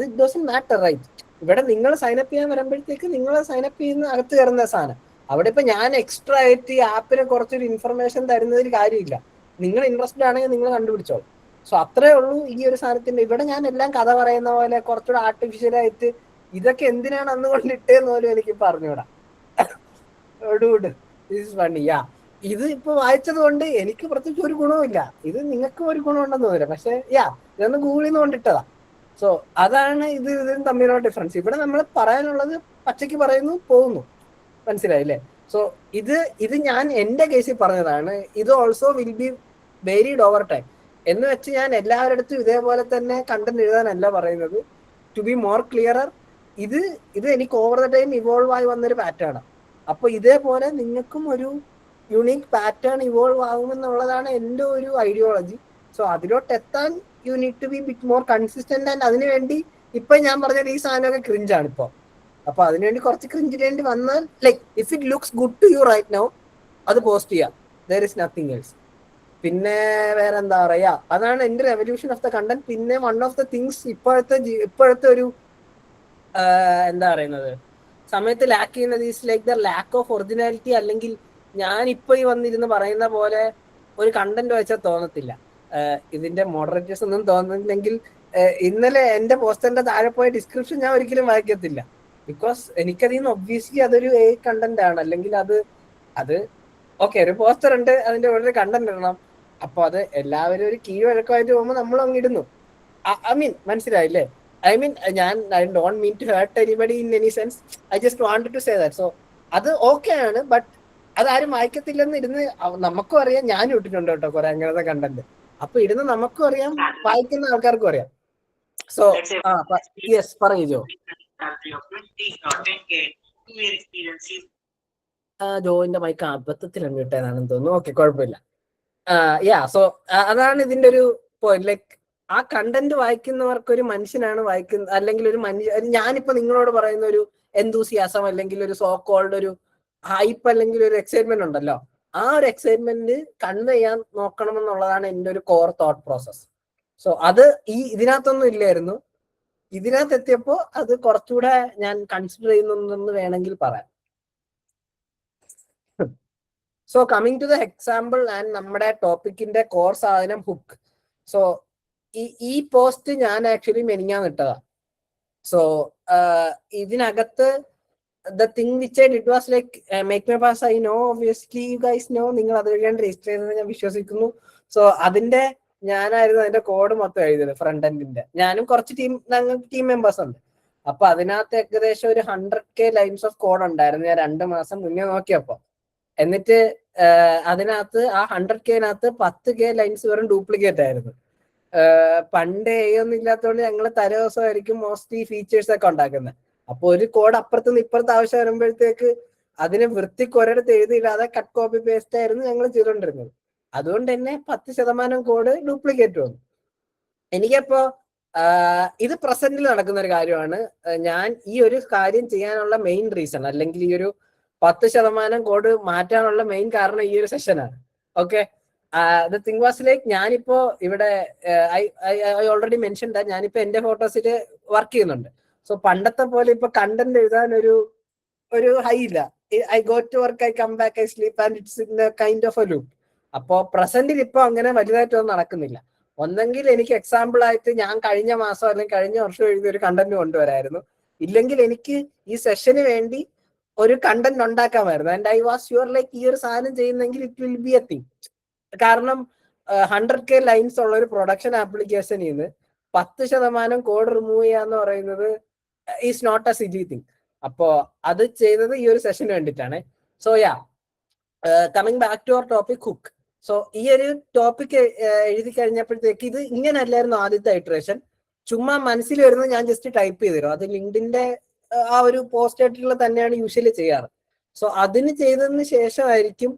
ഇറ്റ് ഡസന്റ് മാറ്റർ, റൈറ്റ്? ഇവിടെ നിങ്ങൾ സൈനപ്പ് ചെയ്യാൻ വരുമ്പോഴത്തേക്ക് നിങ്ങൾ സൈനപ്പ് ചെയ്യുന്ന അകത്ത് കയറുന്ന സാധനം. അവിടെ ഇപ്പൊ ഞാൻ എക്സ്ട്രാ ആയിട്ട് ഈ ആപ്പിനെ കുറച്ചൊരു ഇൻഫർമേഷൻ തരുന്നതിൽ കാര്യമില്ല. നിങ്ങൾ ഇൻട്രസ്റ്റഡ് ആണെങ്കിൽ നിങ്ങൾ കണ്ടുപിടിച്ചോളൂ. സോ അത്രേ ഉള്ളൂ ഈ ഒരു സാധനത്തിന്റെ. ഇവിടെ ഞാൻ എല്ലാം കഥ പറയുന്ന പോലെ കുറച്ചുകൂടെ ആർട്ടിഫിഷ്യലായിട്ട് ഇതൊക്കെ എന്തിനാണ് അന്ന് കൊണ്ട് ഇട്ടേന്ന് പോലും എനിക്ക് പറഞ്ഞുകൂടാ. ഇത് ഇപ്പൊ വായിച്ചത് കൊണ്ട് എനിക്ക് പ്രത്യേകിച്ച് ഒരു ഗുണവുമില്ല. ഇത് നിങ്ങൾക്ക് ഒരു ഗുണമുണ്ടെന്ന് തോന്നില്ല. പക്ഷെ ഇതൊന്ന് ഗൂഗിളിൽ നിന്ന് കൊണ്ടിട്ടതാ. സോ അതാണ് ഇതിന് തമ്മിലുള്ള ഡിഫറൻസ്. ഇവിടെ നമ്മൾ പറയാനുള്ളത് പച്ചയ്ക്ക് പറയുന്നു, പോകുന്നു. മനസ്സിലായില്ലേ? സോ ഇത് ഞാൻ എന്റെ കേസിൽ പറഞ്ഞതാണ്. ഇത് also will be varied over time. എന്ന് വെച്ച് ഞാൻ എല്ലാവരുടെ അടുത്തും ഇതേപോലെ തന്നെ കണ്ടന്റ് എഴുതാനല്ല പറയുന്നത്. ടു ബി മോർ ക്ലിയറർ, ഇത് എനിക്ക് ഓവർ ദ ടൈം ഇവോൾവ് ആയി വന്നൊരു പാറ്റേൺ ആണ്. അപ്പൊ ഇതേപോലെ നിങ്ങൾക്കും ഒരു യുണീക്ക് പാറ്റേൺ ഇവോൾവ് ആകുമെന്നുള്ളതാണ് എൻ്റെ ഒരു ഐഡിയോളജി. സോ അതിലോട്ട് എത്താൻ you need to be bit more consistent. And അതിനുവേണ്ടി ഇപ്പൊ ഞാൻ പറഞ്ഞ ഈ സാധനമൊക്കെ ക്രിഞ്ചാണ് ഇപ്പൊ. അപ്പൊ അതിനുവേണ്ടി കുറച്ച് ക്രിഞ്ച് വേണ്ടി വന്നാൽ like if it looks good to you right now അത് പോസ്റ്റ് ചെയ്യാം. There is nothing else. പിന്നെ വേറെ എന്താ പറയാ, അതാണ് എന്റെ റെവല്യൂഷൻ ഓഫ് ദ കണ്ടന്റ്. പിന്നെ വൺ ഓഫ് ദ തിങ്സ് ഇപ്പോഴത്തെ ഒരു എന്താ പറയുന്നത് സമയത്ത് ലാക്ക് ചെയ്യുന്നത് is like the lack of originality. അല്ലെങ്കിൽ ഞാൻ ഇപ്പൊ ഈ വന്നിരുന്ന് പറയുന്ന പോലെ ഒരു കണ്ടന്റ് വെച്ചാൽ തോന്നത്തില്ല. ഇതിന്റെ മോഡറേറ്റേഴ്സ് ഒന്നും തോന്നുന്നില്ലെങ്കിൽ ഇന്നലെ എന്റെ പോസ്റ്ററിന്റെ താഴെ പോയ ഡിസ്ക്രിപ്ഷൻ ഞാൻ ഒരിക്കലും വായിക്കത്തില്ല. ബിക്കോസ് എനിക്കതിൽ നിന്ന് ഒബ്വിയസ്ലി അതൊരു കണ്ടന്റ് ആണ്. അല്ലെങ്കിൽ അത് ഓക്കെ ഒരു പോസ്റ്റർ ഉണ്ട്, അതിന്റെ ഉള്ളിൽ കണ്ടന്റ് ഇടണം. അപ്പൊ അത് എല്ലാവരും ഒരു കീഴ്വഴക്കമായിട്ട് പോകുമ്പോൾ നമ്മൾ അങ്ങ് ഇടുന്നു. ഐ മീൻ മനസ്സിലായില്ലേ? I don't mean to hurt anybody in any sense. I just wanted to say that. So അത് ഓക്കെ ആണ്, ബട്ട് അതാരും വായിക്കത്തില്ലെന്ന് ഇരുന്ന് നമുക്കും അറിയാം. ഞാനും ഇട്ടിട്ടുണ്ട് കേട്ടോ കുറെ അങ്ങനത്തെ കണ്ടന്റ്. അപ്പൊ ഇരുന്ന് നമുക്കും അറിയാം, വായിക്കുന്ന ആൾക്കാർക്കും അറിയാം. സോ യെസ് പറയൂ ജോ. ജോയിന്റെ മൈക്ക് അബദ്ധത്തിൽ കിട്ടാനാണെന്ന് തോന്നുന്നു. ഓക്കെ, കുഴപ്പമില്ല. സോ അതാണ് ഇതിന്റെ ഒരു പോയിന്റ്. ലൈക്ക് ആ കണ്ടന്റ് വായിക്കുന്നവർക്ക് ഒരു മനുഷ്യനാണ് വായിക്കുന്നത്, അല്ലെങ്കിൽ ഒരു ഞാനിപ്പോ നിങ്ങളോട് പറയുന്ന ഒരു എന്തൂസിയാസം അല്ലെങ്കിൽ ഒരു സോ കോൾഡ് ഒരു ഹൈപ്പ് അല്ലെങ്കിൽ ഒരു എക്സൈറ്റ്മെന്റ് ഉണ്ടല്ലോ, ആ ഒരു എക്സൈറ്റ്മെന്റ് കൺവേ ചെയ്യാൻ നോക്കണമെന്നുള്ളതാണ് എൻ്റെ ഒരു കോർ തോട്ട് പ്രോസസ്. സോ അത് ഇതിനകത്തൊന്നും ഇല്ലായിരുന്നു. ഇതിനകത്ത് എത്തിയപ്പോ അത് കുറച്ചുകൂടെ ഞാൻ കൺസിഡർ ചെയ്യുന്നുണ്ടെന്ന് വേണമെങ്കിൽ പറയാം. So coming to the example and നമ്മുടെ ടോപ്പിക്കിന്റെ കോർ സാധനം ഹുക്ക്. സോ ഈ പോസ്റ്റ് ഞാൻ ആക്ച്വലി മെനിഞ്ഞാന്ന് ഇട്ടതാ. സോ ഇതിനകത്ത് the thing which I did was like make my pass. I know obviously you guys know, നിങ്ങൾ അത് വഴിയാണ് രജിസ്റ്റർ ചെയ്തത് ഞാൻ വിശ്വസിക്കുന്നു. സോ അതിന്റെ ഞാനായിരുന്നു അതിന്റെ കോഡ് മൊത്തം എഴുതിയത്, ഫ്രണ്ട് എൻഡിന്റെ. ഞാനും കുറച്ച് ടീം മെമ്പേഴ്സ് ഉണ്ട്. അപ്പൊ അതിനകത്ത് ഏകദേശം ഒരു 100K ലൈൻസ് ഓഫ് കോഡ് ഉണ്ടായിരുന്നു ഞാൻ 2 മാസം മുന്നേ നോക്കിയപ്പോ. എന്നിട്ട് അതിനകത്ത് ആ 100K-നകത്ത് 10K ലൈൻസ് വെറും ഡ്യൂപ്ലിക്കേറ്റ് ആയിരുന്നു. പണ്ട് ഒന്നും ഇല്ലാത്തതുകൊണ്ട് ഞങ്ങൾ തലേ ദിവസമായിരിക്കും മോസ്റ്റ്ലി ഫീച്ചേഴ്സ് ഒക്കെ ഉണ്ടാക്കുന്നത്. അപ്പൊ ഒരു കോഡ് അപ്പുറത്തുനിന്ന് ഇപ്പുറത്ത് ആവശ്യം വരുമ്പോഴത്തേക്ക് അതിന് വൃത്തിക്ക് ഒരിടത്ത് എഴുതിയില്ലാതെ കട്ട് കോപ്പി പേസ്റ്റ് ആയിരുന്നു ഞങ്ങൾ ചെയ്തുകൊണ്ടിരുന്നത്. അതുകൊണ്ട് തന്നെ 10% കോഡ് ഡ്യൂപ്ലിക്കേറ്റ് വന്നു. എനിക്കപ്പോ ഇത് പ്രസന്റിൽ നടക്കുന്ന ഒരു കാര്യമാണ്. ഞാൻ ഈ ഒരു കാര്യം ചെയ്യാനുള്ള മെയിൻ റീസൺ, അല്ലെങ്കിൽ ഈ ഒരു 10% കോഡ് മാറ്റാനുള്ള മെയിൻ കാരണം ഈ ഒരു സെഷനാണ്. Okay, the thing was like ഞാനിപ്പോ ഇവിടെ ഐ ഓൾറെഡി മെൻഷൻ ദാറ്റ് ഞാനിപ്പോ എന്റെ ഫോട്ടോസിൽ വർക്ക് ചെയ്യുന്നുണ്ട്. സോ പണ്ടത്തെ പോലെ ഇപ്പൊ കണ്ടന്റ് എഴുതാൻ ഒരു ഹൈ ഇല്ല. I go to work, I come back, I sleep, and it's in kind of a loop. അപ്പോ പ്രസന്റിൽ ഇപ്പൊ അങ്ങനെ വലുതായിട്ടൊന്നും നടക്കുന്നില്ല. ഒന്നെങ്കിൽ എനിക്ക് എക്സാമ്പിൾ ആയിട്ട് ഞാൻ കഴിഞ്ഞ മാസം അല്ലെങ്കിൽ കഴിഞ്ഞ വർഷം എഴുതിയ ഒരു കണ്ടന്റ് കൊണ്ടുവരായിരുന്നു, ഇല്ലെങ്കിൽ എനിക്ക് ഈ സെഷന് വേണ്ടി ഒരു കണ്ടന്റ് ഉണ്ടാക്കാമായിരുന്നു. And I was sure like ഈ ഒരു സാധനം ചെയ്യുന്നെങ്കിൽ it will be a thing. കാരണം 100K ലൈൻസ് ഉള്ള ഒരു പ്രൊഡക്ഷൻ ആപ്ലിക്കേഷനിൽ നിന്ന് 10% കോഡ് റിമൂവ് ചെയ്യാന്ന് പറയുന്നത് is not a silly thing. അപ്പോ അത് ചെയ്തത് ഈ ഒരു സെഷന് വേണ്ടിയിട്ടാണ്. So coming back to our topic hook. So ഈ ഒരു ടോപ്പിക് എഴുതി കഴിഞ്ഞപ്പോഴത്തേക്ക് ഇത് ഇങ്ങനല്ലായിരുന്നു ആദ്യത്തെ ഇറ്ററേഷൻ. ചുമ്മാ മനസ്സിൽ വരുന്നത് ഞാൻ ജസ്റ്റ് ടൈപ്പ് ചെയ്തിരും. അത് ലിങ്ക്ഡിന്റെ ആ ഒരു പോസ്റ്റ് ആയിട്ടുള്ള തന്നെയാണ് യൂഷ്വലി ചെയ്യാറ്. സോ അതിന് ചെയ്തതിന് ശേഷമായിരിക്കും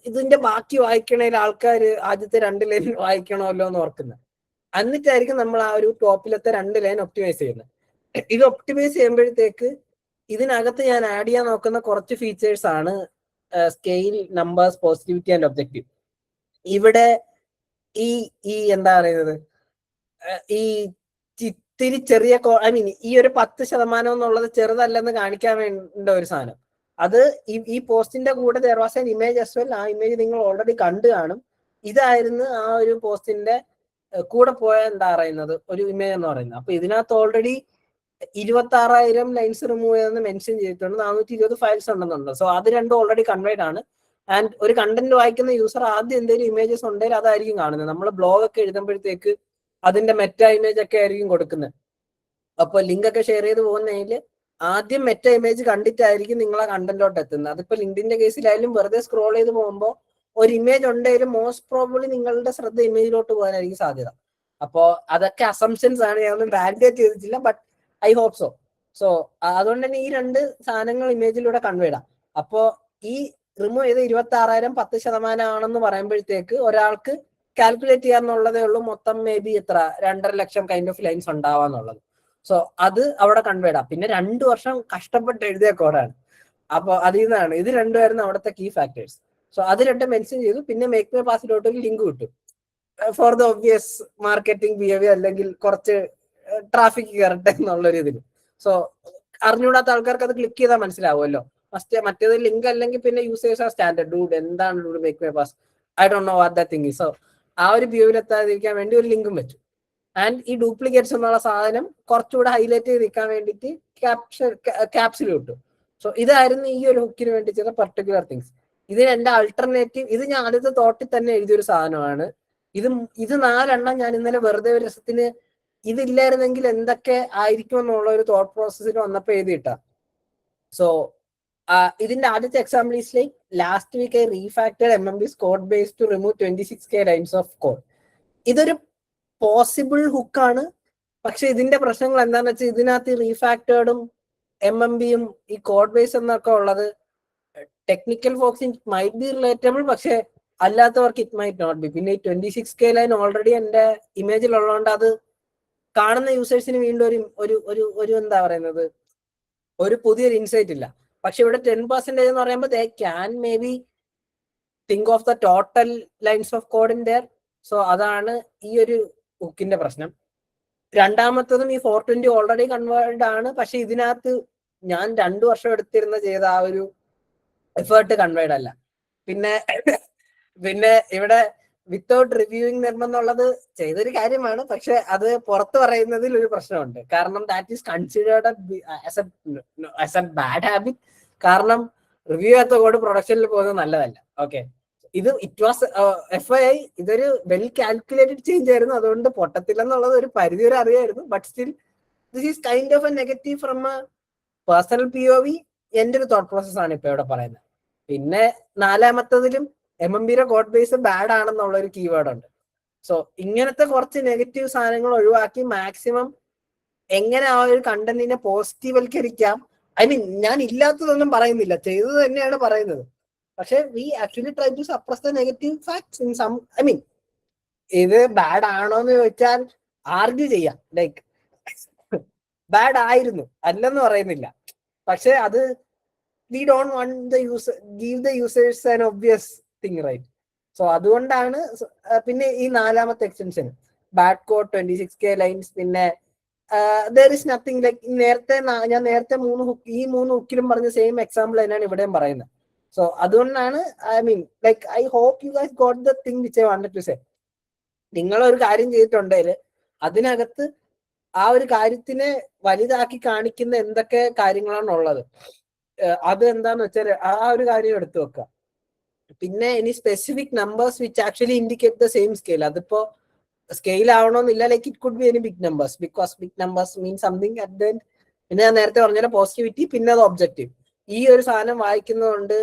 ഇതിന്റെ ബാക്കി വായിക്കണേൽ ആൾക്കാർ ആദ്യത്തെ 2 ലൈൻ വായിക്കണമല്ലോ എന്ന് ഓർക്കുന്നത്. എന്നിട്ടായിരിക്കും നമ്മൾ ആ ഒരു ടോപ്പിലത്തെ 2 ലൈൻ ഒപ്റ്റിമൈസ് ചെയ്യുന്നത്. ഇത് ഒപ്റ്റിമൈസ് ചെയ്യുമ്പോഴത്തേക്ക് ഇതിനകത്ത് ഞാൻ ആഡ് ചെയ്യാൻ നോക്കുന്ന കുറച്ച് ഫീച്ചേഴ്സ് ആണ് scale, numbers, positivity and objective. ഇവിടെ ഈ എന്താ പറയുന്നത്, ഈ ഇത്തിരി ചെറിയ ഐ മീൻ ഈ ഒരു 10% എന്നുള്ളത് ചെറുതല്ലെന്ന് കാണിക്കാൻ വേണ്ട ഒരു സാധനം. അത് ഈ പോസ്റ്റിന്റെ കൂടെ there was an image as well. ആ ഇമേജ് നിങ്ങൾ ഓൾറെഡി കണ്ടു കാണും. ഇതായിരുന്നു ആ ഒരു പോസ്റ്റിന്റെ കൂടെ പോയ എന്താ പറയുന്നത് ഒരു ഇമേജ് എന്ന് പറയുന്നത്. അപ്പൊ ഇതിനകത്ത് ഓൾറെഡി 26,000 ലൈൻസ് റിമൂവ് ചെയ്തെന്ന് മെൻഷൻ ചെയ്തിട്ടുണ്ട്. 420 ഫയൽസ് ഉണ്ടെന്നുണ്ട്. സോ അത് രണ്ടും ഓൾറെഡി കൺവേർഡ് ആണ്. ആൻഡ് ഒരു കണ്ടന്റ് വായിക്കുന്ന യൂസർ ആദ്യം എന്തെങ്കിലും ഇമേജസ് ഉണ്ടെങ്കിൽ അതായിരിക്കും കാണുന്നത്. നമ്മൾ ബ്ലോഗ് ഒക്കെ എഴുതുമ്പോഴത്തേക്ക് അതിന്റെ മെറ്റ ഇമേജ് ഒക്കെ ആയിരിക്കും കൊടുക്കുന്നത്. അപ്പൊ ലിങ്ക് ഒക്കെ ഷെയർ ചെയ്ത് പോകുന്നതിൽ ആദ്യം മെറ്റ ഇമേജ് കണ്ടിട്ടായിരിക്കും നിങ്ങളെ കണ്ടന്റിലോട്ട് എത്തുന്നത്. അതിപ്പോ ലിങ്ക്ഡിന്റെ കേസിലായാലും വെറുതെ സ്ക്രോൾ ചെയ്ത് പോകുമ്പോൾ ഒരു ഇമേജ് ഉണ്ടെങ്കിലും മോസ്റ്റ് പ്രോബബ്ലി നിങ്ങളുടെ ശ്രദ്ധ ഇമേജിലോട്ട് പോകാനായിരിക്കും സാധ്യത. അപ്പോ അതൊക്കെ അസംഷൻസ് ആണ്, ഞാനൊന്നും വാലിഡേറ്റ് ചെയ്തിട്ടില്ല, but I hope so. So അതുകൊണ്ട് തന്നെ ഈ 2 സാധനങ്ങൾ ഇമേജിലൂടെ കൺവേഡാം. അപ്പോ ഈ റിമൂവ് ചെയ്ത് 26,000 10% ആണെന്ന് പറയുമ്പോഴത്തേക്ക് ഒരാൾക്ക് കാൽക്കുലേറ്റ് ചെയ്യാന്നുള്ളതേ ഉള്ളൂ. മൊത്തം മേ ബി എത്ര 2.5 ലക്ഷം കൈൻഡ് ഓഫ് ലൈൻസ് ഉണ്ടാവാന്നുള്ളത്. സോ അത് അവിടെ കൺവേഡ് ആ. പിന്നെ 2 വർഷം കഷ്ടപ്പെട്ട് എഴുതിയ കോഡാണ്. അപ്പൊ അതിൽ നിന്നാണ് ഇത് രണ്ടുമായിരുന്നു അവിടുത്തെ കീ ഫാക്ടേഴ്സ്. സോ അത് രണ്ടും മെൻഷൻ ചെയ്തു. പിന്നെ മേക്ക് മൈ പാസിലോട്ട് ഒരു ലിങ്ക് കിട്ടും for the obvious marketing behaviour, അല്ലെങ്കിൽ കുറച്ച് ട്രാഫിക് കയറട്ടെ എന്നുള്ളൊരു ഇതിൽ. സോ അറിഞ്ഞുകൂടാത്ത ആൾക്കാർക്ക് അത് ക്ലിക്ക് ചെയ്താൽ മനസ്സിലാവുമല്ലോ. മറ്റേത് ലിങ്ക് അല്ലെങ്കിൽ പിന്നെ യൂസേഴ്സ് ആ സ്റ്റാൻഡേർഡ് ഡൂഡ് എന്താണ് dude make my pass, I don't no what that thing is. So ആ ഒരു ബിഹേവിയർ എത്താതിരിക്കാൻ വേണ്ടി ഒരു ലിങ്കും വെച്ചു. ആൻഡ് ഈ ഡ്യൂപ്ലിക്കേറ്റ്സ് എന്നുള്ള സാധനം കുറച്ചുകൂടെ ഹൈലൈറ്റ് ചെയ്ത് നിൽക്കാൻ വേണ്ടിയിട്ട് ക്യാപ്സിൽ കിട്ടും. സോ ഇതായിരുന്നു ഈ ഒരു ഹുക്കിന് വേണ്ടി ചെയ്ത പർട്ടിക്കുലർ തിങ്സ്. ഇതിന് എന്റെ ആൾട്ടർനേറ്റീവ്, ഇത് ഞാൻ ആദ്യത്തെ തോട്ടിൽ തന്നെ എഴുതിയൊരു സാധനമാണ്. ഇത് 4 ഞാൻ ഇന്നലെ വെറുതെ ഒരു രസത്തിന് ഇതില്ലായിരുന്നെങ്കിൽ എന്തൊക്കെ ആയിരിക്കും എന്നുള്ള ഒരു തോട്ട് പ്രോസസ്സിൽ വന്നപ്പോൾ എഴുതിയിട്ട. സോ ഇതിന്റെ ആദ്യത്തെ example is like last week I refactored MMB's code base to remove 26K lines of code. ഇതൊരു പോസിബിൾ ഹുക്കാണ്. പക്ഷെ ഇതിന്റെ പ്രശ്നങ്ങൾ എന്താണെന്ന് വെച്ചാൽ ഇതിനകത്ത് റീഫാക്ടേർഡും MMBയും ഈ കോഡ് ബേസ് എന്നൊക്കെ ഉള്ളത് ടെക്നിക്കൽ ഫോക്സിന് മൈറ്റ് ബി റിലേറ്റബിൾ, പക്ഷെ അല്ലാത്തവർക്ക് ഇറ്റ് മൈറ്റ് നോട്ട് ബി. പിന്നെ ഈ 26K ലൈൻ ഓൾറെഡി എന്റെ ഇമേജിൽ ഉള്ളതുകൊണ്ട് അത് കാണുന്ന യൂസേഴ്സിന് വീണ്ടും ഒരു എന്താ പറയുന്നത്, ഒരു പുതിയൊരു ഇൻസൈറ്റ് ഇല്ല. പക്ഷെ ഇവിടെ 10% എന്ന് പറയുമ്പോൾ they can may be think of the total lines of code in there. So അതാണ് ഈ ഒരു ഹുക്കിന്റെ പ്രശ്നം. രണ്ടാമത്തതും ഈ 420 ഓൾറെഡി കൺവേർഡ് ആണ്. പക്ഷെ ഇതിനകത്ത് ഞാൻ 2 വർഷം എടുത്തിരുന്ന ചെയ്ത ആ ഒരു എഫേർട്ട് കൺവേർഡ് അല്ല. പിന്നെ ഇവിടെ വിത്തൗട്ട് റിവ്യൂയിങ് നിർമ്മെന്നുള്ളത് ചെയ്തൊരു കാര്യമാണ്. പക്ഷെ അത് പുറത്ത് പറയുന്നതിൽ ഒരു പ്രശ്നമുണ്ട്. കാരണം that is considered as A bad habit. കാരണം റിവ്യൂ ചെയ്യാത്ത കോഡ് പ്രൊഡക്ഷനിൽ പോകുന്നത് നല്ലതല്ല. ഓക്കെ, ഇറ്റ് വാസ് FYI, ഇതൊരു വെൽ കാൽക്കുലേറ്റഡ് ചേഞ്ച് ആയിരുന്നു. അതുകൊണ്ട് പൊട്ടത്തില്ലെന്നുള്ളത് ഒരു പരിധി വരെ അറിയായിരുന്നു. But still this is kind of A negative from a personal POV. എന്റെ ഒരു തോട്ട് പ്രോസസ് ആണ് ഇപ്പൊ ഇവിടെ പറയുന്നത്. പിന്നെ 4-മത്തതിലും MMBയുടെ കോഡ് ബേസ് ബാഡ് ആണെന്നുള്ള ഒരു കീവേഡ് ഉണ്ട്. സോ ഇങ്ങനത്തെ കുറച്ച് നെഗറ്റീവ് സാധനങ്ങൾ ഒഴിവാക്കി മാക്സിമം എങ്ങനെ ആ ഒരു കണ്ടന്റിനെ പോസിറ്റീവൽക്കരിക്കാം. ഐ മീൻ, ഞാൻ ഇല്ലാത്തതൊന്നും പറയുന്നില്ല, ചെയ്തത് തന്നെയാണ് പറയുന്നത്. പക്ഷെ we actually try to suppress the negative facts in some. I mean, ഇത് ബാഡ് ആണോ എന്ന് ചോദിച്ചാൽ ആർഗ്യൂ ചെയ്യാം. ലൈക്ക് ബാഡ് ആയിരുന്നു, അല്ലെന്ന് പറയുന്നില്ല. പക്ഷെ അത് we don't want give the users an obvious thing, right? So അതുകൊണ്ടാണ്. പിന്നെ ഈ 4-മത്തെ extension bad code 26K lines. പിന്നെ there is nothing like ഞാൻ നേരത്തെ 3 ഹുക്കിലും പറഞ്ഞ സെയിം എക്സാമ്പിൾ തന്നെയാണ് ഇവിടെയും പറയുന്നത്. സോ അതുകൊണ്ടാണ് I mean like I hope you guys got the thing which I wanted to say. നിങ്ങൾ ഒരു കാര്യം ചെയ്തിട്ടുണ്ടെങ്കിൽ അതിനകത്ത് ആ ഒരു കാര്യത്തിനെ വലുതാക്കി കാണിക്കുന്ന എന്തൊക്കെ കാര്യങ്ങളാണ് ഉള്ളത്, അത് എന്താന്ന് വെച്ചാൽ ആ ഒരു കാര്യം എടുത്തു വെക്കുക. പിന്നെ ഇനി specific numbers which actually indicate the same scale. അതിപ്പോ സ്കെയിൽ ആവണമെന്നില്ല. Like it could be any big numbers, because big numbers mean something at the end. പിന്നെ ഞാൻ നേരത്തെ പറഞ്ഞ പോസിറ്റിവിറ്റി, പിന്നെ അത് ഒബ്ജക്റ്റീവ്. ഈ ഒരു സാധനം വായിക്കുന്നതുകൊണ്ട്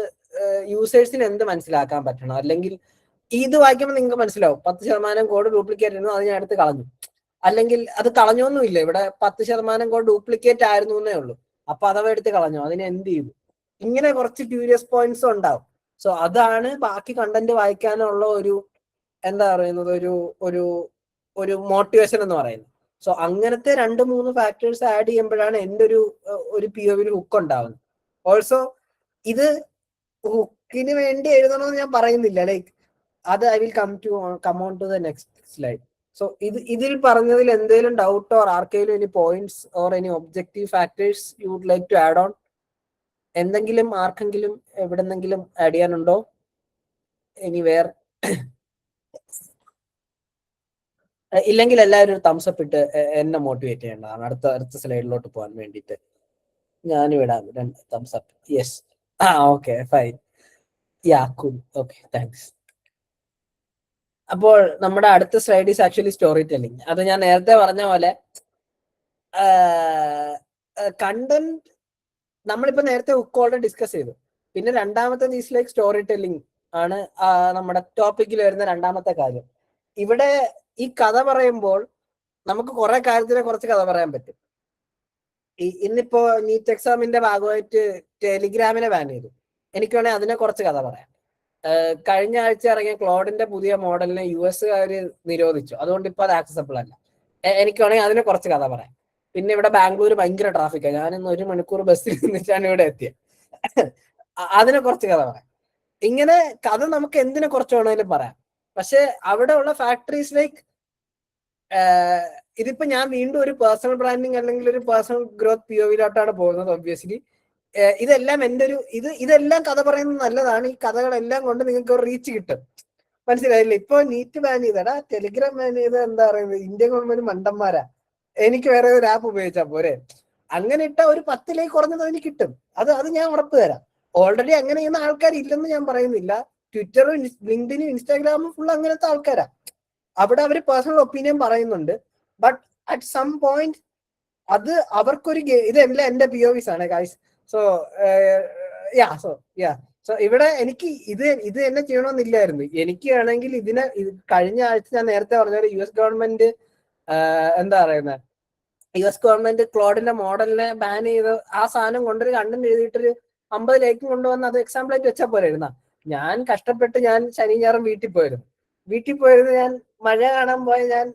യൂസേഴ്സിന് എന്ത് മനസ്സിലാക്കാൻ പറ്റണം? അല്ലെങ്കിൽ ഇത് വായിക്കുമ്പോൾ നിങ്ങൾക്ക് മനസ്സിലാവും 10% കോഡ് ഡ്യൂപ്ലിക്കേറ്റ് ആയിരുന്നു, അത് ഞാൻ എടുത്ത് കളഞ്ഞു. അല്ലെങ്കിൽ അത് കളഞ്ഞൊന്നുമില്ല, ഇവിടെ 10% കോഡ് ഡ്യൂപ്ലിക്കേറ്റ് ആയിരുന്നു എന്നേ ഉള്ളൂ. അപ്പൊ അഥവാ എടുത്ത് കളഞ്ഞു, അതിനെ എന്ത് ചെയ്തു? ഇങ്ങനെ കുറച്ച് ക്യൂരിയസ് പോയിന്റ്സ് ഉണ്ടാവും. സോ അതാണ് ബാക്കി കണ്ടന്റ് വായിക്കാനുള്ള ഒരു എന്താ പറയുന്നത്, ഒരു മോട്ടിവേഷൻ എന്ന് പറയുന്നത്. സോ അങ്ങനത്തെ 2-3 ഫാക്ടേഴ്സ് ആഡ് ചെയ്യുമ്പോഴാണ് എൻ്റെ ഒരു POV ഹുക്ക് ഉണ്ടാവുന്നത്. ഓൾസോ ഇത് ഹുക്കിന് വേണ്ടി എഴുതണമെന്ന് ഞാൻ പറയുന്നില്ല. ലൈക്ക് അത് I will come on to the next slide. So ഇതിൽ പറഞ്ഞതിൽ എന്തെങ്കിലും ഡൗട്ട് ഓർ ആർക്കെങ്കിലും any points or any objective factors you would like to add on? എന്തെങ്കിലും ആർക്കെങ്കിലും എവിടെന്നെങ്കിലും ആഡ് ചെയ്യാനുണ്ടോ? എനിവേർ? ഇല്ലെങ്കിൽ എല്ലാവരും ഒരു തംസ് അപ്പ് ഇട്ട് എന്നെ മോട്ടിവേറ്റ് ചെയ്യേണ്ടതാണ് അടുത്ത സ്ലൈഡിലോട്ട് പോകാൻ വേണ്ടിയിട്ട്. ഞാൻ വിടാം 2 thumbs up. Yes, okay, fine, ya, cool, okay, thanks. അപ്പോൾ നമ്മുടെ അടുത്ത slide is actually story telling. അത് ഞാൻ നേരത്തെ പറഞ്ഞ പോലെ കണ്ടന്റ് നമ്മളിപ്പോ നേരത്തെ ഹുക്ക് ഓൾറെഡി ഡിസ്കസ് ചെയ്തു. പിന്നെ രണ്ടാമത്തെ ഈസ് ലൈക്ക് സ്റ്റോറി ടെല്ലിംഗ് ആണ് നമ്മുടെ ടോപ്പിക്കിൽ വരുന്ന 2-മത്തെ കാര്യം. ഇവിടെ ഈ കഥ പറയുമ്പോൾ നമുക്ക് കുറെ കാര്യത്തിനെ കുറച്ച് കഥ പറയാൻ പറ്റും. ഇന്നിപ്പോ നീറ്റ് എക്സാമിന്റെ ഭാഗമായിട്ട് ടെലിഗ്രാമിനെ ബാൻ ചെയ്തു. എനിക്ക് വേണമെങ്കിൽ അതിനെ കുറച്ച് കഥ പറയാം. കഴിഞ്ഞ ആഴ്ച ഇറങ്ങിയ ക്ലോഡിന്റെ പുതിയ മോഡലിനെ US നിരോധിച്ചു. അതുകൊണ്ട് ഇപ്പൊ അത് ആക്സസബിൾ അല്ല. എനിക്ക് വേണമെങ്കിൽ അതിനെ കുറച്ച് കഥ പറയാം. പിന്നെ ഇവിടെ ബാംഗ്ലൂർ ഭയങ്കര ട്രാഫിക്കാണ്. ഞാനിന്ന് 1 മണിക്കൂർ ബസ്സിൽ നിന്നിട്ടാണ് ഇവിടെ എത്തിയത്. അതിനെ കുറച്ച് കഥ പറയാം. ഇങ്ങനെ കഥ നമുക്ക് എന്തിനെ കുറച്ച് വേണമെങ്കിലും പറയാം. പക്ഷെ അവിടെ ഉള്ള ഫാക്ടറീസ് ലൈക്ക് ഇതിപ്പോ ഞാൻ വീണ്ടും ഒരു പേഴ്സണൽ ബ്രാൻഡിങ് അല്ലെങ്കിൽ ഒരു പേഴ്സണൽ ഗ്രോത്ത് POVയിലോട്ടാണ് പോകുന്നത്. ഒബ്വിയസ്ലി ഇതെല്ലാം എൻ്റെ ഒരു ഇതെല്ലാം കഥ പറയുന്നത് നല്ലതാണ്. ഈ കഥകളെല്ലാം കൊണ്ട് നിങ്ങൾക്ക് ഒരു റീച്ച് കിട്ടും. മനസ്സിലായില്ലേ? ഇപ്പൊ നീറ്റ് ബാൻ ചെയ്തടാ, ടെലിഗ്രാം ബാൻ ചെയ്ത എന്താ പറയുന്നത്, ഇന്ത്യൻ ഗവൺമെന്റ് മണ്ടന്മാരാ, എനിക്ക് വേറെ ഒരു ആപ്പ് ഉപയോഗിച്ചാൽ പോരെ. അങ്ങനെ ഇട്ട ഒരു 10 ലൈക്ക് കുറഞ്ഞത് അതിന് കിട്ടും. അത് ഞാൻ ഉറപ്പ് തരാം. ഓൾറെഡി അങ്ങനെ ചെയ്യുന്ന ആൾക്കാർ ഇല്ലെന്ന് ഞാൻ പറയുന്നില്ല. ട്വിറ്ററും ലിങ്ക്ഡിനും ഇൻസ്റ്റാഗ്രാമും ഫുൾ അങ്ങനത്തെ ആൾക്കാരാ. അവിടെ അവർ പേഴ്സണൽ ഒപ്പീനിയൻ പറയുന്നുണ്ട്. ബട്ട് അറ്റ് സം പോയിന്റ് അത് അവർക്കൊരു ഇതെല്ലാം എന്റെ POVs ആണ് ഗൈസ്. സോ ഇവിടെ എനിക്ക് ഇത് എന്നെ ചെയ്യണമെന്നില്ലായിരുന്നു. എനിക്ക് ആണെങ്കിൽ ഇതിനെ കഴിഞ്ഞ ആഴ്ച ഞാൻ നേരത്തെ പറഞ്ഞ പോലെ US ഗവൺമെന്റ് എന്താ പറയുന്നത്, US ഗവൺമെന്റ് ക്ലോഡിന്റെ മോഡലിനെ ബാൻ ചെയ്ത് ആ സാധനം കൊണ്ടൊരു കണ്ടന്റ് എഴുതിയിട്ടൊരു 50 ലൈക്കും കൊണ്ടുവന്ന് അത് എക്സാമ്പിൾ ആയിട്ട് വെച്ചാൽ പോരായിരുന്ന. ഞാൻ കഷ്ടപ്പെട്ട് ഞാൻ ശനി ഞായറും വീട്ടിൽ പോയിരുന്നു. ഞാൻ മഴ കാണാൻ പോയ ഞാൻ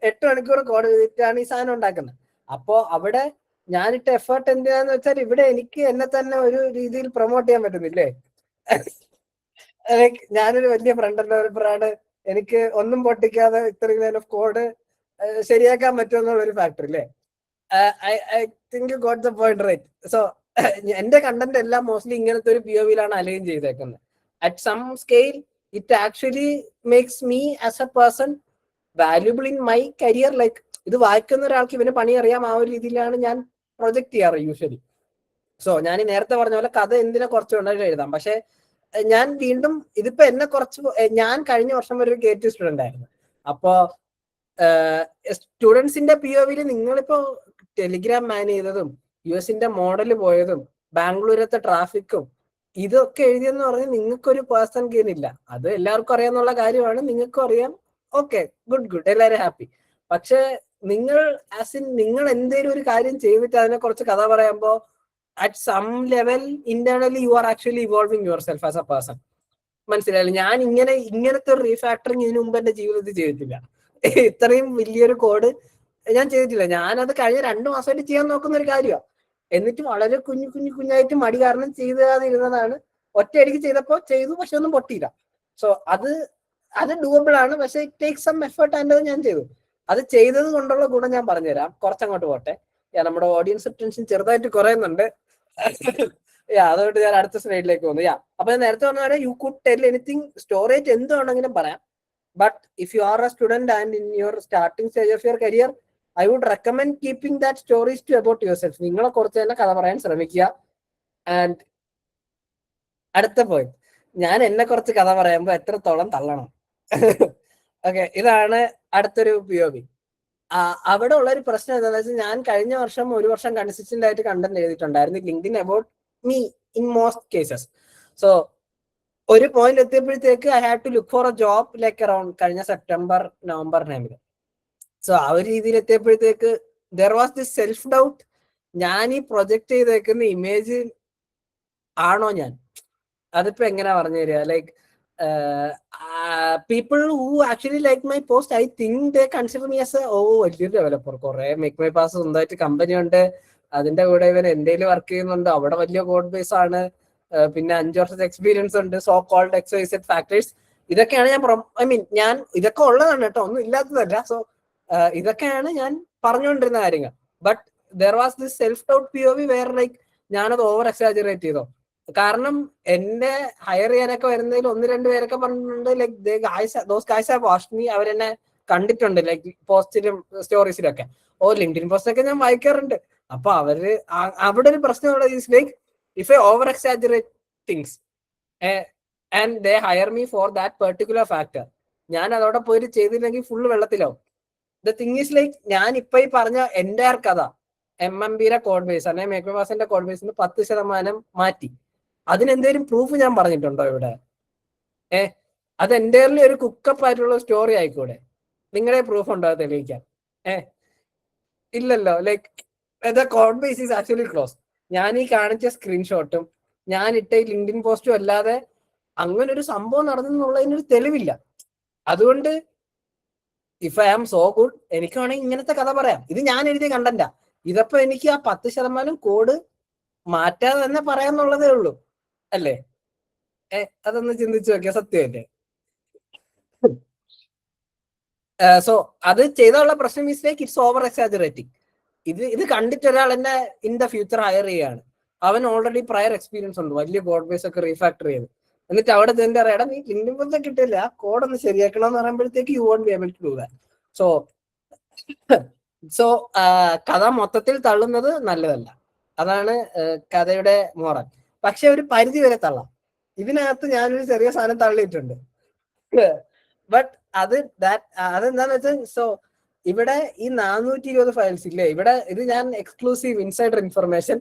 8 മണിക്കൂർ കോഡ് ചെയ്തിട്ടാണ് ഈ സാധനം ഉണ്ടാക്കുന്നത്. അപ്പോ അവിടെ ഞാനിട്ട എഫേർട്ട് എന്തിനാന്ന് വെച്ചാൽ ഇവിടെ എനിക്ക് എന്നെ തന്നെ ഒരു രീതിയിൽ പ്രൊമോട്ട് ചെയ്യാൻ പറ്റുന്നില്ലേ. ഞാനൊരു വലിയ ഫ്രണ്ട് ഡെവലപ്പറാണ്, എനിക്ക് ഒന്നും പൊട്ടിക്കാതെ ഇത്രയും ലൈൻ ഓഫ് കോഡ് ശരിയാക്കാൻ പറ്റുമെന്നുള്ള ഒരു ഫാക്ടർ ഇല്ലേ. I think you got the point right. So എന്റെ കണ്ടന്റ് എല്ലാം മോസ്റ്റ്ലി ഇങ്ങനത്തെ ഒരു POVയിലാണ് അലൈൻ ചെയ്തേക്കുന്നത്. At some scale it actually makes me as a person valuable in my career. Like ഇത് വായിക്കുന്ന ഒരാൾക്ക് ഇവന് പണി അറിയാം, ആ ഒരു രീതിയിലാണ് ഞാൻ പ്രൊജക്ട് ചെയ്യാറ് യൂഷ്വലി. സോ ഞാൻ ഈ നേരത്തെ പറഞ്ഞ പോലെ കഥ എന്തിനെ കുറച്ച് കൊണ്ടായിട്ട് എഴുതാം. പക്ഷെ ഞാൻ വീണ്ടും ഇതിപ്പോ എന്നെ കുറച്ച് ഞാൻ കഴിഞ്ഞ വർഷം വരെ ഒരു KT സ്റ്റുഡന്റ് ആയിരുന്നു. അപ്പോ സ്റ്റുഡൻസിന്റെ POVയിൽ നിങ്ങളിപ്പോ ടെലിഗ്രാം ബാൻ ചെയ്തതും US മോഡൽ പോയതും ബാംഗ്ലൂരത്തെ ട്രാഫിക്കും ഇതൊക്കെ എഴുതിയെന്ന് പറഞ്ഞ് നിങ്ങൾക്കൊരു പേഴ്സൺ ഗെയിൻ ഇല്ല. അത് എല്ലാവർക്കും അറിയാന്നുള്ള കാര്യമാണ്, നിങ്ങൾക്കും അറിയാം. ഓക്കെ, ഗുഡ്, എല്ലാവരും ഹാപ്പി. പക്ഷെ നിങ്ങൾ എന്തെങ്കിലും ഒരു കാര്യം ചെയ്തിട്ട് അതിനെ കുറച്ച് കഥ പറയുമ്പോൾ at some level internally you are actually evolving yourself as a person. മനസ്സിലായില്ലേ? ഞാൻ ഇങ്ങനത്തെ ഒരു റീഫാക്ടറിങ് ഇതിനു മുമ്പ് എന്റെ ജീവിതത്തിൽ ചെയ്തിട്ടില്ല. ഇത്രയും വലിയൊരു കോഡ് ഞാൻ ചെയ്തിട്ടില്ല. ഞാനത് കഴിഞ്ഞ 2 മാസമായിട്ട് ചെയ്യാൻ നോക്കുന്ന ഒരു കാര്യമാണ്. എന്നിട്ട് വളരെ കുഞ്ഞായിട്ട് മടി കാരണം ചെയ്താതിരുന്നതാണ്. ഒറ്റയടിക്ക് ചെയ്തപ്പോ ചെയ്തു, പക്ഷെ ഒന്നും പൊട്ടിയില്ല. സോ അത് ഡൂവബിൾ ആണ്. പക്ഷെ it take some effort. And അത് ഞാൻ ചെയ്തു. അത് ചെയ്തത് കൊണ്ടുള്ള ഗുണം ഞാൻ പറഞ്ഞുതരാം. കുറച്ചങ്ങോട്ട് പോട്ടെ. നമ്മുടെ ഓഡിയൻസ് ടെൻഷൻ ചെറുതായിട്ട് കുറയുന്നുണ്ട്. അതുകൊണ്ട് ഞാൻ അടുത്ത സ്ലൈഡിലേക്ക് പോകുന്നു. അപ്പൊ ഞാൻ നേരത്തെ പറഞ്ഞ പോലെ യു കുഡ് ടെൽ എനിത്തിങ്, സ്റ്റോറേജ് എന്ത് വേണമെങ്കിലും പറയാം. But if you are a student and in your starting stage of your career, I would recommend keeping that stories to about yourself. നിങ്ങളെ കുറച്ച് തന്നെ കഥ പറയാൻ ശ്രമിക്കുക. ആൻഡ് അടുത്ത പോയിന്റ്, ഞാൻ എന്നെ കുറച്ച് കഥ പറയുമ്പോൾ എത്രത്തോളം തള്ളണം. ഓക്കെ, ഇതാണ് അടുത്തൊരു POV. അവിടെ ഉള്ള ഒരു പ്രശ്നം എന്താണെന്ന് വെച്ചാൽ, ഞാൻ കഴിഞ്ഞ വർഷം 1 വർഷം കൺസിസ്റ്റന്റ് ആയിട്ട് കണ്ടന്റ് എഴുതിയിട്ടുണ്ടായിരുന്നു LinkedIn about me in most cases. So ഒരു പോയിന്റ് എത്തിയപ്പോഴത്തേക്ക് I had to look for a job like around കഴിഞ്ഞ സെപ്റ്റംബർ നവംബർ ടൈമിൽ. സോ ആ ഒരു രീതിയിൽ എത്തിയപ്പോഴത്തേക്ക് there was this self doubt. ഞാൻ ഈ പ്രൊജക്ട് ചെയ്തേക്കുന്ന ഇമേജ് ആണോ ഞാൻ? അതിപ്പോ എങ്ങനെ പറഞ്ഞു തരിക? Like people who actually like my post, I think they consider me as വലിയൊരു ഡെവലപ്പർ. കുറെ മേക്ക് മൈ പാസ് സ്വന്തമായിട്ട് കമ്പനി ഉണ്ട്, അതിന്റെ കൂടെ ഇവൻ എന്തെങ്കിലും വർക്ക് ചെയ്യുന്നുണ്ട്, അവിടെ വലിയ കോഡ് ബേസ് ആണ്, പിന്നെ 5 വർഷത്തെ എക്സ്പീരിയൻസ് ഉണ്ട്, സോ കോൾഡ് XYZ ഫാക്ടേഴ്സ്. ഇതൊക്കെയാണ് ഞാൻ ഇതൊക്കെ ഉള്ളതാണ് കേട്ടോ, ഒന്നും ഇല്ലാത്തതല്ല. സോ ഇതൊക്കെയാണ് ഞാൻ പറഞ്ഞുകൊണ്ടിരുന്ന കാര്യങ്ങൾ. But there was this self doubt POV where like ഞാനത് ഓവർ എക്സാജറേറ്റ് ചെയ്തോ. കാരണം എന്നെ ഹയർ ചെയ്യാനൊക്കെ വരുന്നതിൽ 1-2 പേരൊക്കെ പറഞ്ഞിട്ടുണ്ട് like those guys have watched me. അവരെന്നെ കണ്ടിട്ടുണ്ട് ലൈക്ക് പോസ്റ്റിലും സ്റ്റോറീസിലും ഒക്കെ. ലിങ്ക്ഡിൻ പോസ്റ്റൊക്കെ ഞാൻ വായിക്കാറുണ്ട്. അപ്പൊ അവിടെ ഒരു പ്രശ്നമുള്ള is like if I over exaggerate things and they hire me for that particular factor, ഞാൻ അതോടെ പോയിട്ട് ചെയ്തില്ലെങ്കിൽ ഫുള്ള് വെള്ളത്തിലാവും. ദ തിങ് ഈസ് ലൈക്ക് ഞാൻ ഇപ്പൊ ഈ പറഞ്ഞ എൻ്റെ കഥ MMBയുടെ കോഡ് ബേസ് അല്ലെങ്കിൽ മേക്രോവാസിന്റെ കോഡ് ബേസിന് 10% മാറ്റി. അതിനെന്തേലും പ്രൂഫ് ഞാൻ പറഞ്ഞിട്ടുണ്ടോ ഇവിടെ? അത് എൻ്റെർലി ഒരു കുക്കപ്പ് ആയിട്ടുള്ള സ്റ്റോറി ആയിക്കൂടെ? നിങ്ങളുടെ പ്രൂഫ് ഉണ്ടോ തെളിയിക്കാൻ? ഇല്ലല്ലോ. Like the code base is actually close. ഞാൻ ഈ കാണിച്ച സ്ക്രീൻഷോട്ടും ഞാൻ ഇട്ട ലിങ്ക്ഡിൻ പോസ്റ്റും അല്ലാതെ അങ്ങനെ ഒരു സംഭവം നടന്നെന്നുള്ളതിനൊരു തെളിവില്ല. അതുകൊണ്ട് if I am so good, എനിക്ക് വേണമെങ്കിൽ ഇങ്ങനത്തെ കഥ പറയാം. ഇത് ഞാൻ എഴുതിയ കണ്ടന്റാ. ഇതപ്പോ എനിക്ക് ആ 10% കോഡ് മാറ്റാതെ തന്നെ പറയാന്നുള്ളതേ ഉള്ളൂ, അല്ലേ? അതൊന്ന് ചിന്തിച്ചു നോക്കിയ സത്യമല്ലേ? സോ അത് ചെയ്തുള്ള പ്രശ്നം is like it's over exaggerating. ഇത് കണ്ടിട്ട് ഒരാൾ എന്നെ ഇൻ ദ ഫ്യൂച്ചർ ഹയർ ചെയ്യാണ്. അവൻ ഓൾറെഡി പ്രയർ എക്സ്പീരിയൻസ് ഉണ്ട്, വലിയ കോഡ് ബേസ് ഒക്കെ റീഫാക്ടർ ചെയ്ത്. എന്നിട്ട് അവിടെ എന്താ പറയാ, നീ ലിങ്ക്ഡിൻ പോസ്റ്റ് കിട്ടില്ല, ആ കോഡ് ഒന്ന് ശരിയാക്കണം എന്ന് പറയുമ്പോഴത്തേക്ക് you won't be able to do that. So കഥ മൊത്തത്തിൽ തള്ളുന്നത് നല്ലതല്ല. അതാണ് കഥയുടെ മോറൽ. പക്ഷെ ഒരു പരിധി വരെ തള്ളാം. ഇതിനകത്ത് ഞാനൊരു ചെറിയ സാധനം തള്ളിയിട്ടുണ്ട്. ബട്ട് അതെന്താന്ന് വെച്ചാൽ, സോ ഇവിടെ ഈ 420 ഫയൽസ് ഇല്ലേ, ഇവിടെ ഇത് ഞാൻ എക്സ്ക്ലൂസീവ് ഇൻസൈഡർ ഇൻഫർമേഷൻ,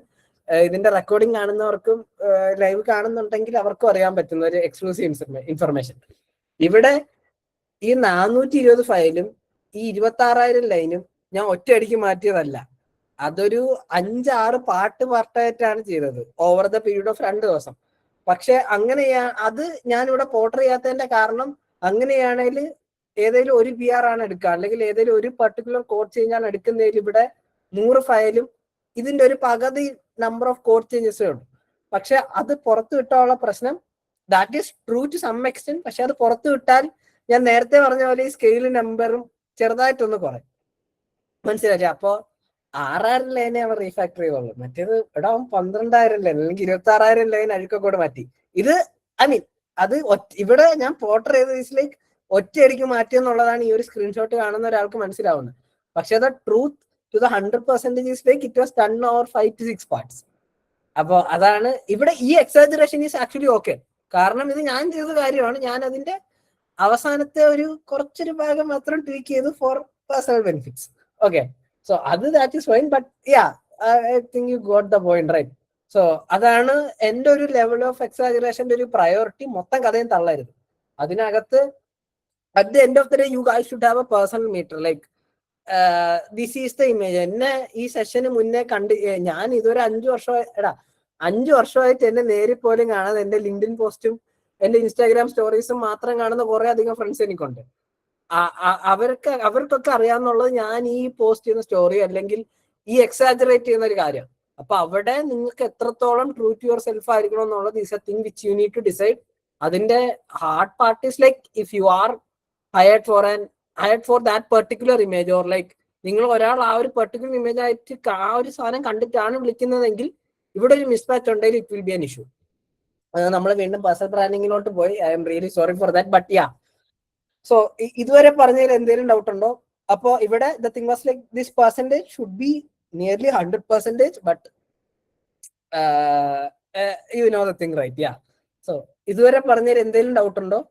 ഇതിന്റെ റെക്കോർഡിംഗ് കാണുന്നവർക്കും ലൈവ് കാണുന്നുണ്ടെങ്കിൽ അവർക്കും അറിയാൻ പറ്റുന്ന ഒരു എക്സ്ക്ലൂസീവ് ഇൻഫർമേഷൻ. ഇവിടെ ഈ 420 ഫയലും ഈ 26,000 ലൈനും ഞാൻ ഒറ്റയടിക്ക് മാറ്റിയതല്ല. അതൊരു 5-6 പാർട്ടായിട്ടാണ് ചെയ്തത് ഓവർ ദ പീരീഡ് ഓഫ് 2 ദിവസം. പക്ഷെ അങ്ങനെയാ അത് ഞാനിവിടെ പോർട്ടർ ചെയ്യാത്തതിന്റെ കാരണം, അങ്ങനെയാണെങ്കിൽ ഏതെങ്കിലും ഒരു PR ആണ് എടുക്കുക, അല്ലെങ്കിൽ ഏതെങ്കിലും ഒരു പർട്ടിക്കുലർ കോഡ് ചേഞ്ചാണ് എടുക്കുന്നതിൽ ഇവിടെ 100 ഫയലും ഇതിന്റെ ഒരു പകുതി നമ്പർ ഓഫ് കോഡ് ചേഞ്ചസേ ഉള്ളൂ. പക്ഷെ അത് പുറത്തു വിട്ടാനുള്ള പ്രശ്നം, that is true to some extent. പക്ഷെ അത് പുറത്തു വിട്ടാൽ ഞാൻ നേരത്തെ പറഞ്ഞ പോലെ ഈ സ്കെയിൽ നമ്പറും ചെറുതായിട്ടൊന്ന് കുറയും, മനസ്സിലായി? അപ്പോ 6,000 ലൈനെ അവർ റീഫാക്ടർ ചെയ്തോളൂ. മറ്റേത് ഇവിടെ 12,000 ലൈൻ അല്ലെങ്കിൽ 26,000 ലൈൻ അഴുക്കക്കൂടെ മാറ്റി. ഇത് ഐ മീൻ അത് ഇവിടെ ഞാൻ പോർട്ടർ ചെയ്ത ലൈക്ക് ഒറ്റയടിക്ക് മാറ്റിയെന്നുള്ളതാണ് ഈ ഒരു സ്ക്രീൻഷോട്ട് കാണുന്ന ഒരാൾക്ക് മനസ്സിലാവുന്നത്. പക്ഷെ the truth to the 100% is like it was done over 5 to 6 parts. അപ്പൊ അതാണ് ഇവിടെ ഈ എക്സാജറേഷൻ ഈസ് ആക്ച്വലി ഓക്കെ. കാരണം ഇത് ഞാൻ ചെയ്ത കാര്യമാണ്. ഞാൻ അതിന്റെ അവസാനത്തെ ഒരു കുറച്ചൊരു ഭാഗം മാത്രം ട്വീക്ക് ചെയ്തു for personal benefits. Okay, so that is fine. But I think you got the point, right? So അതാണ് എന്റെ ഒരു ലെവൽ ഓഫ് എക്സാജറേഷന്റെ ഒരു പ്രയോറിറ്റി. മൊത്തം കഥയും തള്ളരുത്. അതിനകത്ത് at the end of the day you guys should have a personal meter, like this is the image. എന്നെ ഈ സെഷന് മുന്നേ ഞാൻ ഇതുവരെ 5 വർഷമായിട്ട് എന്നെ നേരിൽ പോലും കാണാതെ എന്റെ ലിങ്ക്ഡിൻ പോസ്റ്റും എന്റെ ഇൻസ്റ്റാഗ്രാം സ്റ്റോറീസും മാത്രം കാണുന്ന കുറെ അധികം ഫ്രണ്ട്സ് എനിക്കുണ്ട്. അവർക്കൊക്കെ അറിയാന്നുള്ളത് ഞാൻ ഈ പോസ്റ്റ് ചെയ്യുന്ന സ്റ്റോറി അല്ലെങ്കിൽ ഈ എക്സാജറേറ്റ് ചെയ്യുന്ന ഒരു കാര്യം. അപ്പൊ അവിടെ നിങ്ങൾക്ക് എത്രത്തോളം ട്രൂ ടു യുവർ സെൽഫ് ആയിരിക്കണം എന്നുള്ളത് is a thing which you need to decide. അതിന്റെ hard part is like if you are hired for that particular image, or like നിങ്ങൾ ഒരാൾ ആ ഒരു പെർട്ടിക്കുലർ ഇമേജ് ആയിട്ട് ആ ഒരു സാധനം കണ്ടിട്ടാണ് വിളിക്കുന്നതെങ്കിൽ ഇവിടെ ഒരു മിസ്മാച്ച് ഉണ്ടെങ്കിൽ it will be an issue. നമ്മൾ വീണ്ടും പേഴ്സണൽ ബ്രാൻഡിങ്ങിലോട്ട് പോയി. I am really sorry for that. But so ഇതുവരെ പറഞ്ഞതിൽ എന്തെങ്കിലും ഡൗട്ട് ഉണ്ടോ? അപ്പോ ഇവിടെ the thing was like this percentage should be nearly 100%, but you know the thing, right? So ഇതുവരെ പറഞ്ഞതിൽ എന്തെങ്കിലും ഡൗട്ട് ഉണ്ടോ?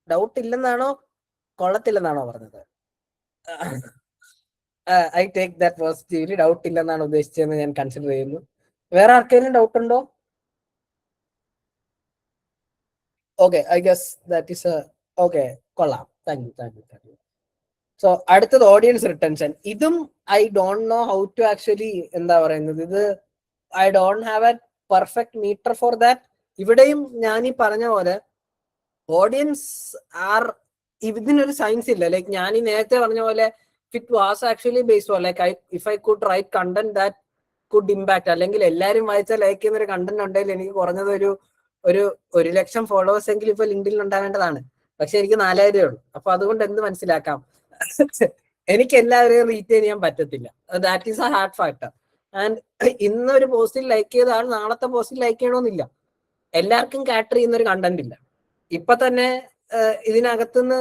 ഡൗട്ട് ഇല്ലെന്നാണോ കൊള്ളത്തില്ലെന്നാണോ പറഞ്ഞത്? I take that positively. Doubt ഇല്ലെന്നാണ് ഉദ്ദേശിച്ചതെന്ന് ഞാൻ കൺസിഡർ ചെയ്യുന്നു. വേറെ ആർക്കെങ്കിലും ഡൗട്ട് ഉണ്ടോ? Okay, I guess that is okay. കൊള്ളാം, താങ്ക് യു. സോ അടുത്തത് ഓഡിയൻസ് റിട്ടൻഷൻ. ഇതും I don't know how to actually എന്താ പറയുന്നത്. ഇത് I don't have a perfect meter for that. ഇവിടെയും ഞാൻ ഈ പറഞ്ഞ പോലെ ഓഡിയൻസ് ആർ, ഇതിനൊരു സയൻസ് ഇല്ല. ലൈക്ക് ഞാൻ ഈ നേരത്തെ പറഞ്ഞ പോലെ it was actually based on like if I could write content that could impact, അല്ലെങ്കിൽ എല്ലാവരും വായിച്ചാൽ ലൈക്ക് ചെയ്യുന്ന ഒരു കണ്ടന്റ് ഉണ്ടെങ്കിൽ എനിക്ക് കുറഞ്ഞത് ഒരു 1,00,000 ഫോളോവേഴ്സ് എങ്കിലും ഇപ്പൊ ലിങ്ക്ഡിനിൽ ഉണ്ടാവേണ്ടതാണ്. പക്ഷെ എനിക്ക് 4,000 ഉള്ളൂ. അപ്പൊ അതുകൊണ്ട് എന്ത് മനസ്സിലാക്കാം, എനിക്ക് എല്ലാവരെയും റീറ്റെയിൻ ചെയ്യാൻ പറ്റത്തില്ല. That is A hard factor. And ഇന്നൊരു പോസ്റ്റിൽ ലൈക്ക് ചെയ്ത ആൾ നാളത്തെ പോസ്റ്റിൽ ലൈക്ക് ചെയ്യണമെന്നില്ല. എല്ലാവർക്കും കാറ്റർ ചെയ്യുന്ന ഒരു കണ്ടന്റ് ഇല്ല. ഇപ്പൊ തന്നെ ഇതിനകത്തുനിന്ന്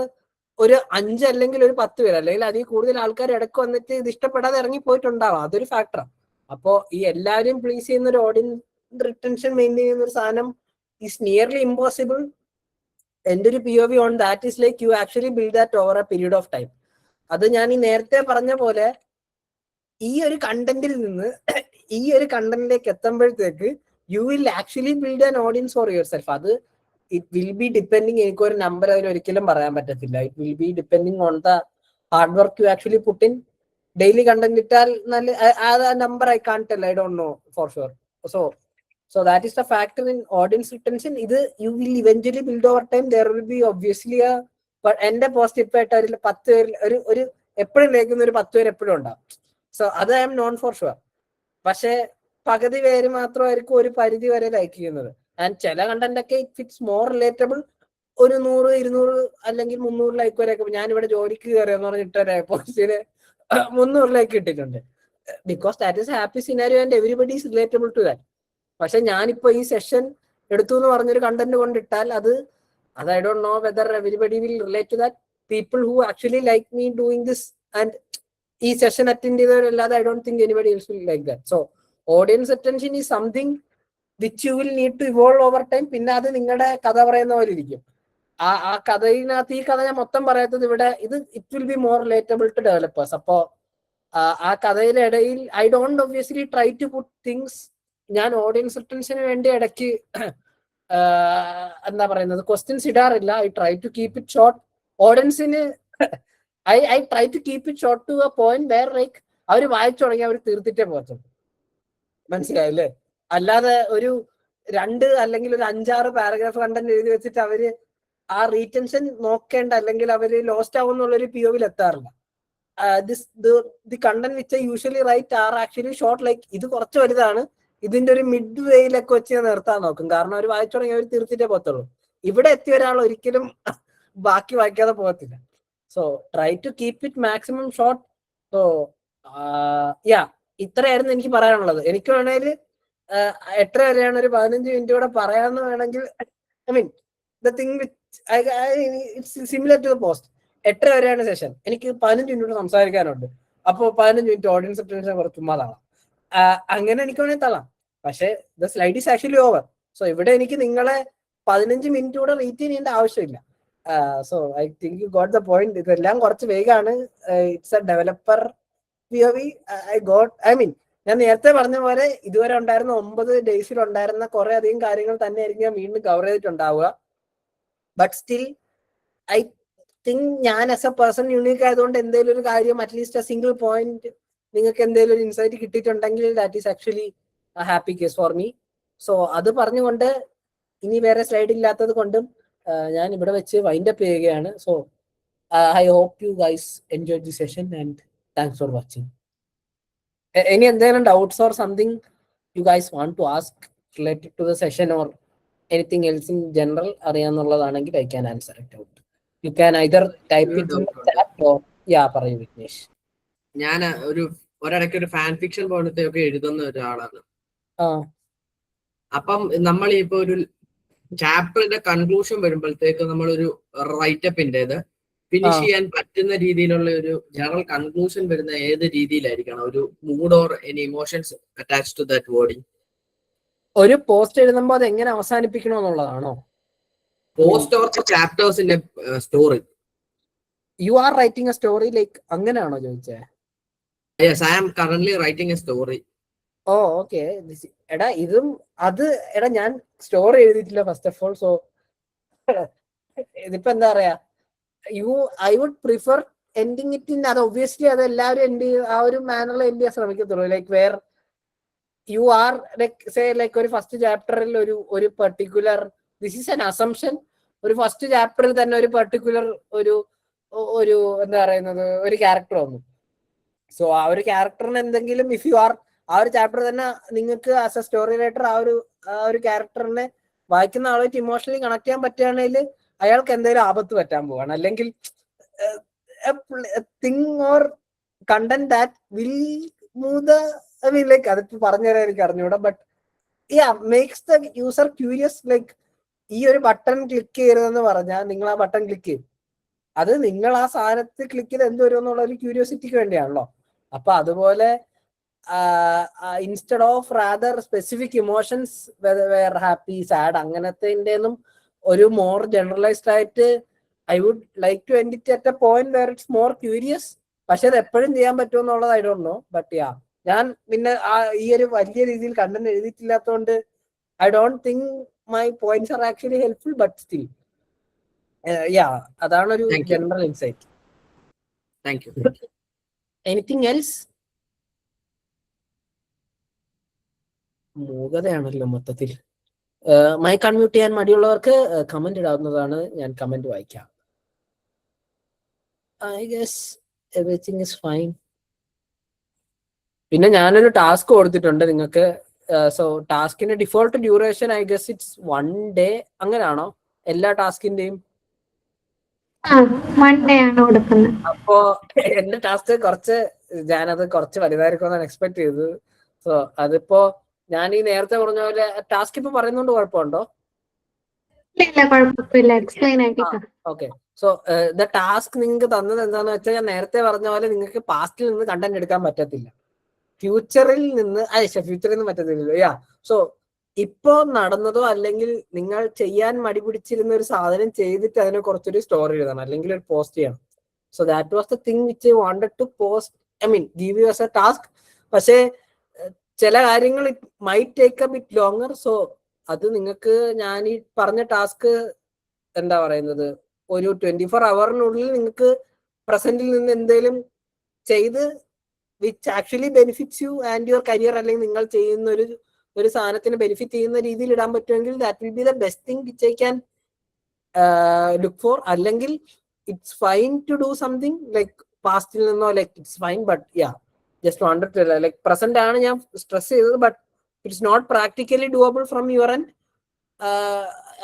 ഒരു 5 അല്ലെങ്കിൽ ഒരു 10 പേര് അല്ലെങ്കിൽ അതിൽ കൂടുതൽ ആൾക്കാർ ഇടയ്ക്ക് വന്നിട്ട് ഇത് ഇഷ്ടപ്പെടാതെ ഇറങ്ങി പോയിട്ടുണ്ടാവാം. അതൊരു ഫാക്ടറാണ്. അപ്പോ ഈ എല്ലാവരും പ്ലീസ് ചെയ്യുന്ന ഒരു ഓഡിയൻസ് റിട്ടൻഷൻ മെയിൻറ്റെയിൻ ചെയ്യുന്ന ഒരു സാധനം ഈസ് നിയർലി ഇമ്പോസിബിൾ. എൻ്റെ ഒരു POV on that is like you actually build that over A period of time. അത് ഞാൻ ഈ നേരത്തെ പറഞ്ഞ പോലെ ഈ ഒരു കണ്ടന്റിൽ നിന്ന് ഈ ഒരു കണ്ടന്റിലേക്ക് എത്തുമ്പോഴത്തേക്ക് you will actually build an audience for yourself. അത് ഇറ്റ് വിൽ ബി ഡിപ്പെൻഡിങ്, എനിക്കൊരു നമ്പർ അതിൽ ഒരിക്കലും പറയാൻ പറ്റത്തില്ല. It will be depending on the hard work you actually put in. Daily content ഇട്ടാൽ നല്ല number I can't tell, I don't know for sure. So that is the factor in audience retention. ഇത് you will eventually build over time. There will be obviously a but എന്റെ post ഇപ്പൊ ആയിട്ട് ഒരു 10 പേരിൽ ഒരു എപ്പോഴും കേൾക്കുന്ന ഒരു 10 പേര് എപ്പോഴും ഉണ്ടാവും. സോ അത് I M known for sure. പക്ഷെ പകുതി പേര് മാത്രമായിരിക്കും ഒരു പരിധി വരെ ലൈക്ക് ചെയ്യുന്നത്. ആൻഡ് ചില കണ്ടന്റ് ഒക്കെ ഇറ്റ്സ് മോർ റിലേറ്റബിൾ. ഒരു 100, 200 അല്ലെങ്കിൽ 300 ലൈക്ക് വരെയൊക്കെ ഞാനിവിടെ ജോലിക്ക് കയറിയെന്ന് പറഞ്ഞിട്ട് പോസ്റ്റിന് 300 ലൈക്ക് കിട്ടിയിട്ടുണ്ട്. Because that is happy scenario and everybody is relatable to that. പക്ഷെ ഞാനിപ്പോ ഈ സെഷൻ എടുത്തു എന്ന് പറഞ്ഞൊരു കണ്ടന്റ് കൊണ്ടിട്ടാൽ അത് I don't know whether everybody will relate to that. People who actually like me doing this and ഈ സെഷൻ അറ്റൻഡ് ചെയ്തവരല്ലാതെ I don't think anybody else will like that. So audience attention is something which you will need to evolve over time. പിന്നെ അത് നിങ്ങളുടെ കഥ പറയുന്ന പോലെ ഇരിക്കും. ആ കഥയിനകത്ത് ഈ കഥ ഞാൻ മൊത്തം പറയാത്തത് ഇവിടെ it will be more relatable to developers. അപ്പോ ആ കഥയിലെ ഇടയിൽ I don't obviously try to put things. ഞാൻ ഓഡിയൻസ് റിട്ടൻഷന് വേണ്ടി ഇടയ്ക്ക് എന്താ പറയുന്നത് ക്വസ്റ്റ്യൻസ് ഇടാറില്ല. I try to keep it short. ഓഡിയൻസിന് I try to keep it short to a point where like അവർ വായിച്ചു തുടങ്ങി അവർ തീർത്തിട്ടേ പോകത്തുള്ളൂ. മനസ്സിലായില്ലേ? അല്ലാതെ ഒരു 2 അല്ലെങ്കിൽ ഒരു 5-6 പാരഗ്രാഫ് കണ്ടന്റ് എഴുതി വെച്ചിട്ട് അവര് ആ റീറ്റൻഷൻ നോക്കേണ്ട അല്ലെങ്കിൽ അവര് ലോസ്റ്റ് ആവും എന്നുള്ളൊരു POവിൽ എത്താറില്ല. The content which I usually write are actually short. Like ഇത് കുറച്ച് വലുതാണ്, ഇതിന്റെ ഒരു മിഡ് വേയിലൊക്കെ വെച്ച് ഞാൻ നിർത്താൻ നോക്കും. കാരണം അവർ വായിച്ചു തുടങ്ങി അവർ തീർത്തിട്ടേ പോകത്തുള്ളൂ. ഇവിടെ എത്തിയ ഒരാൾ ഒരിക്കലും ബാക്കി വായിക്കാതെ പോകത്തില്ല. So try to keep it maximum short. So ഇത്രയായിരുന്നു എനിക്ക് പറയാനുള്ളത്. എനിക്ക് വേണമെങ്കിൽ 8 വരെയാണ്, ഒരു 15 മിനിറ്റ് കൂടെ പറയാമെന്ന് വേണമെങ്കിൽ. I mean the thing which it's similar to the post. 8 വരെയാണ് സെഷൻ. എനിക്ക് 15 മിനിറ്റ് സംസാരിക്കാനുണ്ട്. അപ്പോൾ 15 മിനിറ്റ് ഓഡിയൻസ് അറ്റൻഷൻ കുറച്ച് ചുമ്മാ തള്ളാം. അങ്ങനെ എനിക്ക് വേണമെങ്കിൽ തള്ളാം. പക്ഷെ the slide is actually over. So ഇവിടെ എനിക്ക് നിങ്ങളെ 15 മിനിറ്റ് കൂടെ റീറ്റ് ചെയ്യേണ്ട ആവശ്യമില്ല. So I think you got the point. ഇതെല്ലാം കുറച്ച് വേഗമാണ്. It's a developer POV. I mean ഞാൻ നേരത്തെ പറഞ്ഞ പോലെ ഇതുവരെ ഉണ്ടായിരുന്ന 9 ഡേയ്സിൽ ഉണ്ടായിരുന്ന കുറെ അധികം കാര്യങ്ങൾ തന്നെയായിരിക്കും ഞാൻ വീണ്ടും കവർ ചെയ്തിട്ടുണ്ടാവുക. ബട്ട് സ്റ്റിൽ ഐ തിങ്ക് ഞാൻ ആസ് എ പേഴ്സൺ യൂണീക്ക് ആയതുകൊണ്ട് എന്തെങ്കിലും ഒരു കാര്യം അറ്റ്ലീസ്റ്റ് സിംഗിൾ പോയിന്റ് നിങ്ങൾക്ക് എന്തെങ്കിലും ഒരു ഇൻസൈറ്റ് കിട്ടിയിട്ടുണ്ടെങ്കിൽ that is actually a happy case for me. So അത് പറഞ്ഞുകൊണ്ട് ഇനി വേറെ സ്ലൈഡ് ഇല്ലാത്തത് കൊണ്ടും ഞാൻ ഇവിടെ വെച്ച് വൈൻഡ് അപ്പ് ചെയ്യുകയാണ്. So I hope you guys enjoy the session and thanks for watching. ഇനി എന്തെങ്കിലും doubts or something you guys want to ask related to the session or anything else in general അറിയാന്നുള്ളതാണെങ്കിൽ I can answer it out. You can either type it in the chat or പറയൂ വിഘ്നേഷ്. ഞാൻ ഒരിടയ്ക്ക് ഒരു fan fiction പോലത്തെ ഒക്കെ എഴുതുന്ന ഒരാളാണ്. അപ്പം നമ്മൾ ഇപ്പൊ ഒരു ചാപ്റ്ററിന്റെ കൺക്ലൂഷൻ വരുമ്പോഴത്തേക്ക് നമ്മളൊരു റൈറ്റപ്പിൻ്റെത് ഫിനിഷ് ചെയ്യാൻ പറ്റുന്ന രീതിയിലുള്ള ഒരു ജനറൽ കൺക്ലൂഷൻ വരുന്ന ഏത് രീതിയിലായിരിക്കണം? ഒരു mood or any emotions attach to that wording. ഒരു പോസ്റ്റ് എഴുതുമ്പോൾ അത് എങ്ങനെ അവസാനിപ്പിക്കണം എന്നുള്ളതാണോ? പോസ്റ്റ് ഓർ ചാപ്റ്റേഴ്സിന്റെ story. You are writing a story like അങ്ങനെയാണോ ചോദിച്ചത്? Yes, I am currently writing a story. Oh okay. എടാ ഇതും എടാ ഞാൻ സ്റ്റോറി എഴുതിയിട്ടില്ല ഫസ്റ്റ് ഓഫ് ഓൾ. സോ ഇതിപ്പോ എന്താ പറയാ, I would prefer ending it in. അത് ഒബ്വിയസ്ലി അത് എല്ലാവരും എൻഡ് ആ ഒരു മാനറിൽ എൻഡ് ചെയ്യാൻ ശ്രമിക്കത്തുള്ളൂ. Like where you are like ഒരു ഫസ്റ്റ് ചാപ്റ്ററിൽ ഒരു particular, this is an assumption, ഒരു ഫസ്റ്റ് ചാപ്റ്ററിൽ തന്നെ ഒരു പെർട്ടിക്കുലർ ഒരു എന്താ പറയുന്നത് ഒരു ക്യാരക്ടർ വന്നു. സോ ആ ഒരു ക്യാരക്ടറിന് എന്തെങ്കിലും ഇഫ് യു ആർ ആ ഒരു ചാപ്റ്റർ തന്നെ നിങ്ങൾക്ക് ആസ് എ സ്റ്റോറി റൈറ്റർ ആ ഒരു ക്യാരക്ടറിനെ വായിക്കുന്ന ആളായിട്ട് ഇമോഷണലി കണക്ട് ചെയ്യാൻ പറ്റുകയാണെങ്കിൽ അയാൾക്ക് എന്തെങ്കിലും ആപത്ത് പറ്റാൻ പോവാണ്. അല്ലെങ്കിൽ thing or content that will move the I mean like അതിപ്പോ പറഞ്ഞുതരാൻ എനിക്ക് അറിഞ്ഞൂടാ. But makes the user curious. Like ഈ ഒരു ബട്ടൺ ക്ലിക്ക് ചെയ്യരുതെന്ന് പറഞ്ഞാൽ നിങ്ങൾ ആ ബട്ടൺ ക്ലിക്ക് ചെയ്യും. അത് നിങ്ങൾ ആ സാധനത്തിൽ ക്ലിക്ക് ചെയ്ത് എന്ത് വരും എന്നുള്ള ഒരു ക്യൂരിയോസിറ്റിക്ക് വേണ്ടിയാണല്ലോ. അപ്പൊ അതുപോലെ instead of rather specific emotions where happy sad അങ്ങനത്തെ ഒരു മോർ ജനറലൈസ്ഡ് ആയിട്ട് I would like to end it at a point where it's more curious. പക്ഷെ അത് എപ്പോഴും ചെയ്യാൻ പറ്റുമെന്നുള്ളത് ഐ ഡോണ്ട് നോ. ബട്ട് ഞാൻ പിന്നെ ഈ ഒരു വലിയ രീതിയിൽ കണ്ടന്റ് എഴുതിയിട്ടില്ലാത്തതുകൊണ്ട് I don't think my points are actually helpful. But still അതാണ് ഒരു general insight. Thank you. Anything else? മൂകതയാണല്ലോ മൊത്തത്തിൽ. മൈക്ക് അൺമ്യൂട്ട് ചെയ്യാൻ മടിയുള്ളവർക്ക് കമന്റ് ഇടാവുന്നതാണ്. ഞാൻ കമന്റ് വായിക്കാം. I guess everything is fine. പിന്നെ ഞാനൊരു ടാസ്ക് കൊടുത്തിട്ടുണ്ട് നിങ്ങൾക്ക്. സോ ടാസ്കിന്റെ default duration I guess it's 1 day. അങ്ങനെയാണോ എല്ലാ ടാസ്കിന്റെയും? മൺഡേ ആണ് കൊടുക്കുന്നത്. അപ്പോ എന്റെ ടാസ്ക് ഞാനത് കുറച്ച് വലുതായിരിക്കുമെന്നാണ് എക്സ്പെക്ട് ചെയ്തത്. സോ അതിപ്പോ ഞാൻ ഈ നേരത്തെ പറഞ്ഞ പോലെ ടാസ്ക് ഇപ്പൊ പറയുന്നോണ്ട് കുഴപ്പമുണ്ടോ? ഇല്ല, കുഴപ്പമില്ല. എക്സ്പ്ലെയിൻ ആക്കിട്ടോ. ഓക്കെ. സോ ദ ടാസ്ക് നിങ്ങൾക്ക് തന്നത് എന്താന്ന് വെച്ചാൽ, ഞാൻ നേരത്തെ പറഞ്ഞ പോലെ നിങ്ങൾക്ക് പാസ്റ്റിൽ നിന്ന് കണ്ടന്റ് എടുക്കാൻ പറ്റത്തില്ല, ഫ്യൂച്ചറിൽ നിന്ന് പറ്റത്തില്ലല്ലോ. യാ. സോ ഇപ്പോ നടന്നതോ അല്ലെങ്കിൽ നിങ്ങൾ ചെയ്യാൻ മടി പിടിച്ചിരുന്ന ഒരു സാധനം ചെയ്തിട്ട് അതിനെ കുറച്ചൊരു സ്റ്റോറി എഴുതണം അല്ലെങ്കിൽ ഒരു പോസ്റ്റ് ചെയ്യണം. So that was the thing which I wanted to post, give you as a task. പക്ഷേ ചില കാര്യങ്ങൾ it might take a bit longer. So അത് നിങ്ങൾക്ക് ഞാൻ ഈ പറഞ്ഞ ടാസ്ക് എന്താ പറയുന്നത്, ഒരു 24 hourനുള്ളിൽ നിങ്ങൾക്ക് പ്രസന്റിൽ നിന്ന് എന്തെങ്കിലും ചെയ്ത് which actually benefits you and your career, അല്ലെങ്കിൽ നിങ്ങൾ ചെയ്യുന്ന ഒരു സാധനത്തിന് ബെനിഫിറ്റ് ചെയ്യുന്ന രീതിയിൽ ഇടാൻ പറ്റുമെങ്കിൽ that will be the best thing which I can look for. അല്ലെങ്കിൽ it's fine to do something like പാസ്റ്റിൽ നിന്നോ, like it's fine. But yeah, just wanted to like present ആണ് ഞാൻ സ്ട്രെസ് ചെയ്തത്. But it's not practically doable from your end.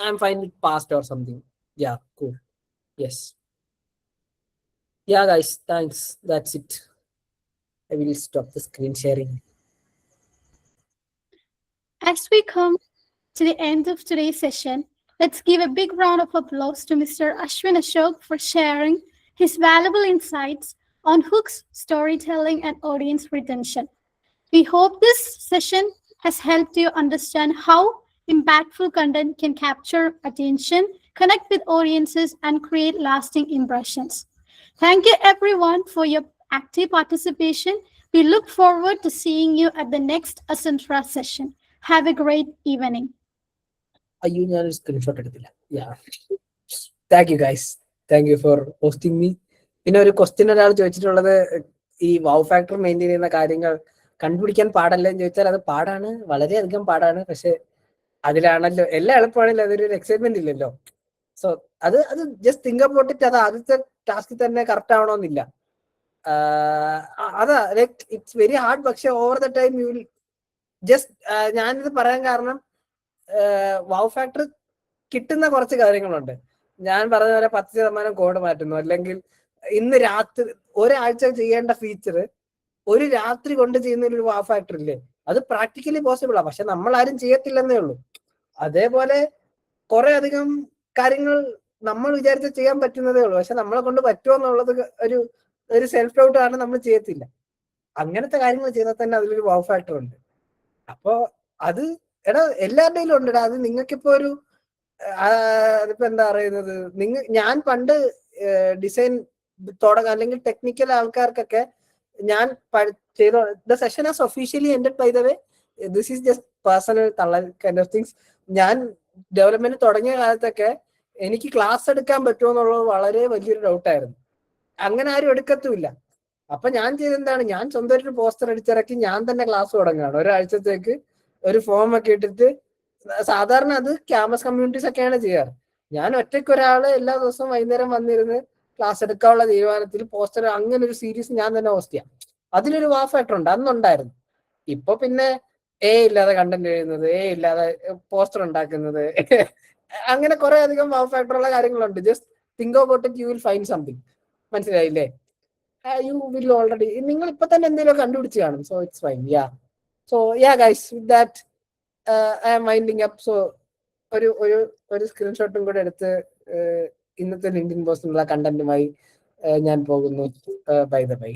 I'm fine with past or something. Yeah, cool. Yes. Yeah guys, thanks. That's it. I will stop the screen sharing. As we come to the end of today's session, let's give a big round of applause to Mr. Ashwin Ashok for sharing his valuable insights on hooks, storytelling, and audience retention. We hope this session has helped you understand how impactful content can capture attention, connect with audiences, and create lasting impressions. Thank you everyone for your active participation. We look forward to seeing you at the next Asantra session. Have a great evening. അയ്യോ, ഞാൻ screenshot എടുത്തില്ല. Thank you guys, thank you for hosting me. പിന്നെ ഒരു question ഒരാൾ ചോദിച്ചിട്ടുള്ളത്, ഈ wow factor maintain ചെയ്യുന്ന കാര്യങ്ങൾ കണ്ടുപിടിക്കാൻ പാടല്ലേ എന്ന് ചോദിച്ചാൽ അത് പാടാണ്, വളരെയധികം പാടാണ്. പക്ഷെ അതിലാണല്ലോ എല്ലാം എളുപ്പമാണല്ലോ, അതൊരു എക്സൈറ്റ്മെന്റ് ഇല്ലല്ലോ. സോ അത് ജസ്റ്റ് തിങ്ക് അബൌട്ട് ഇറ്റ്. അത് ആദ്യത്തെ ടാസ്കിൽ തന്നെ കറക്റ്റ് ആവണമെന്നില്ല. അതാ ലൈക്ക് ഇറ്റ്സ് വെരി ഹാർഡ്. പക്ഷെ over the time you will just, ഞാനിത് പറയാൻ കാരണം വൗ ഫാക്ടർ കിട്ടുന്ന കുറച്ച് കാര്യങ്ങളുണ്ട്. ഞാൻ പറഞ്ഞ പോലെ 10% കോഡ് മാറ്റുന്നു, അല്ലെങ്കിൽ ഇന്ന് രാത്രി ഒരാഴ്ച ചെയ്യേണ്ട ഫീച്ചർ ഒരു രാത്രി കൊണ്ട് ചെയ്യുന്ന ഒരു വൗ ഫാക്ടർ ഇല്ലേ, അത് പ്രാക്ടിക്കലി പോസിബിൾ ആ. പക്ഷെ നമ്മൾ ആരും ചെയ്യത്തില്ലെന്നേ ഉള്ളൂ. അതേപോലെ കുറെ അധികം കാര്യങ്ങൾ നമ്മൾ വിചാരിച്ച ചെയ്യാൻ പറ്റുന്നതേ ഉള്ളൂ. പക്ഷെ നമ്മളെ കൊണ്ട് പറ്റുമോ എന്നുള്ളത് ഒരു സെൽഫ് ഡൗട്ട് ആണ്, നമ്മൾ ചെയ്യത്തില്ല. അങ്ങനത്തെ കാര്യങ്ങൾ ചെയ്താൽ തന്നെ അതിലൊരു വൗ ഫാക്ടർ ഉണ്ട്. അപ്പോ അത് എല്ലാവരുടെയും ഉണ്ട്. അത് നിങ്ങൾക്കിപ്പോ അതിപ്പോ എന്താ പറയുന്നത്, ഞാൻ പണ്ട് ഡിസൈൻ തുടങ്ങാൻ അല്ലെങ്കിൽ ടെക്നിക്കൽ ആൾക്കാർക്കൊക്കെ ഞാൻ ചെയ്ത the session has officially ended by the way. This is just personal തള്ളൽ കൈൻഡ് ഓഫ് തിങ്സ്. ഞാൻ ഡെവലപ്മെന്റ് തുടങ്ങിയ കാലത്തൊക്കെ എനിക്ക് ക്ലാസ് എടുക്കാൻ പറ്റുമോ എന്നുള്ളത് വളരെ വലിയൊരു ഡൗട്ടായിരുന്നു. അങ്ങനെ ആരും എടുക്കത്തുമില്ല. അപ്പൊ ഞാൻ ചെയ്തെന്താണ്, ഞാൻ സ്വന്തമായിട്ട് പോസ്റ്റർ അടിച്ചിറക്കി ഞാൻ തന്നെ ക്ലാസ് തുടങ്ങുകയാണ്. ഒരാഴ്ചത്തേക്ക് ഒരു ഫോം ഒക്കെ ഇട്ടിട്ട്. സാധാരണ അത് ക്യാമ്പസ് കമ്മ്യൂണിറ്റീസ് ഒക്കെയാണ് ചെയ്യാറ്. ഞാൻ ഒറ്റയ്ക്ക് ഒരാള് എല്ലാ ദിവസവും വൈകുന്നേരം വന്നിരുന്ന് ക്ലാസ് എടുക്കാനുള്ള തീരുമാനത്തിൽ പോസ്റ്റർ അങ്ങനെ ഒരു സീരീസ് ഞാൻ തന്നെ ഹോസ്റ്റ് ചെയ്യാം. അതിലൊരു വാ ഫാക്ടർ ഉണ്ട്, അന്നുണ്ടായിരുന്നു. ഇപ്പൊ പിന്നെ ഇല്ലാതെ കണ്ടന്റ് എഴുതുന്നത്, ഇല്ലാതെ പോസ്റ്റർ ഉണ്ടാക്കുന്നത്, അങ്ങനെ കുറെ അധികം വാ ഫാക്ടർ ഉള്ള കാര്യങ്ങളുണ്ട്. Just think about it, you will find something. മനസ്സിലായില്ലേ? യു വിൽ ഓൾറെഡി, നിങ്ങൾ ഇപ്പൊ തന്നെ എന്തെങ്കിലും കണ്ടുപിടിച്ച് കാണും. So it's fine. So guys, with that I am winding up. So ഒരു സ്ക്രീൻഷോട്ടും കൂടെ എടുത്ത് ഇന്നത്തെ ലിങ്ക്ഡിൻ പോസ്റ്റിനുള്ള കണ്ടന്റുമായി ഞാൻ പോകുന്നു. By the by.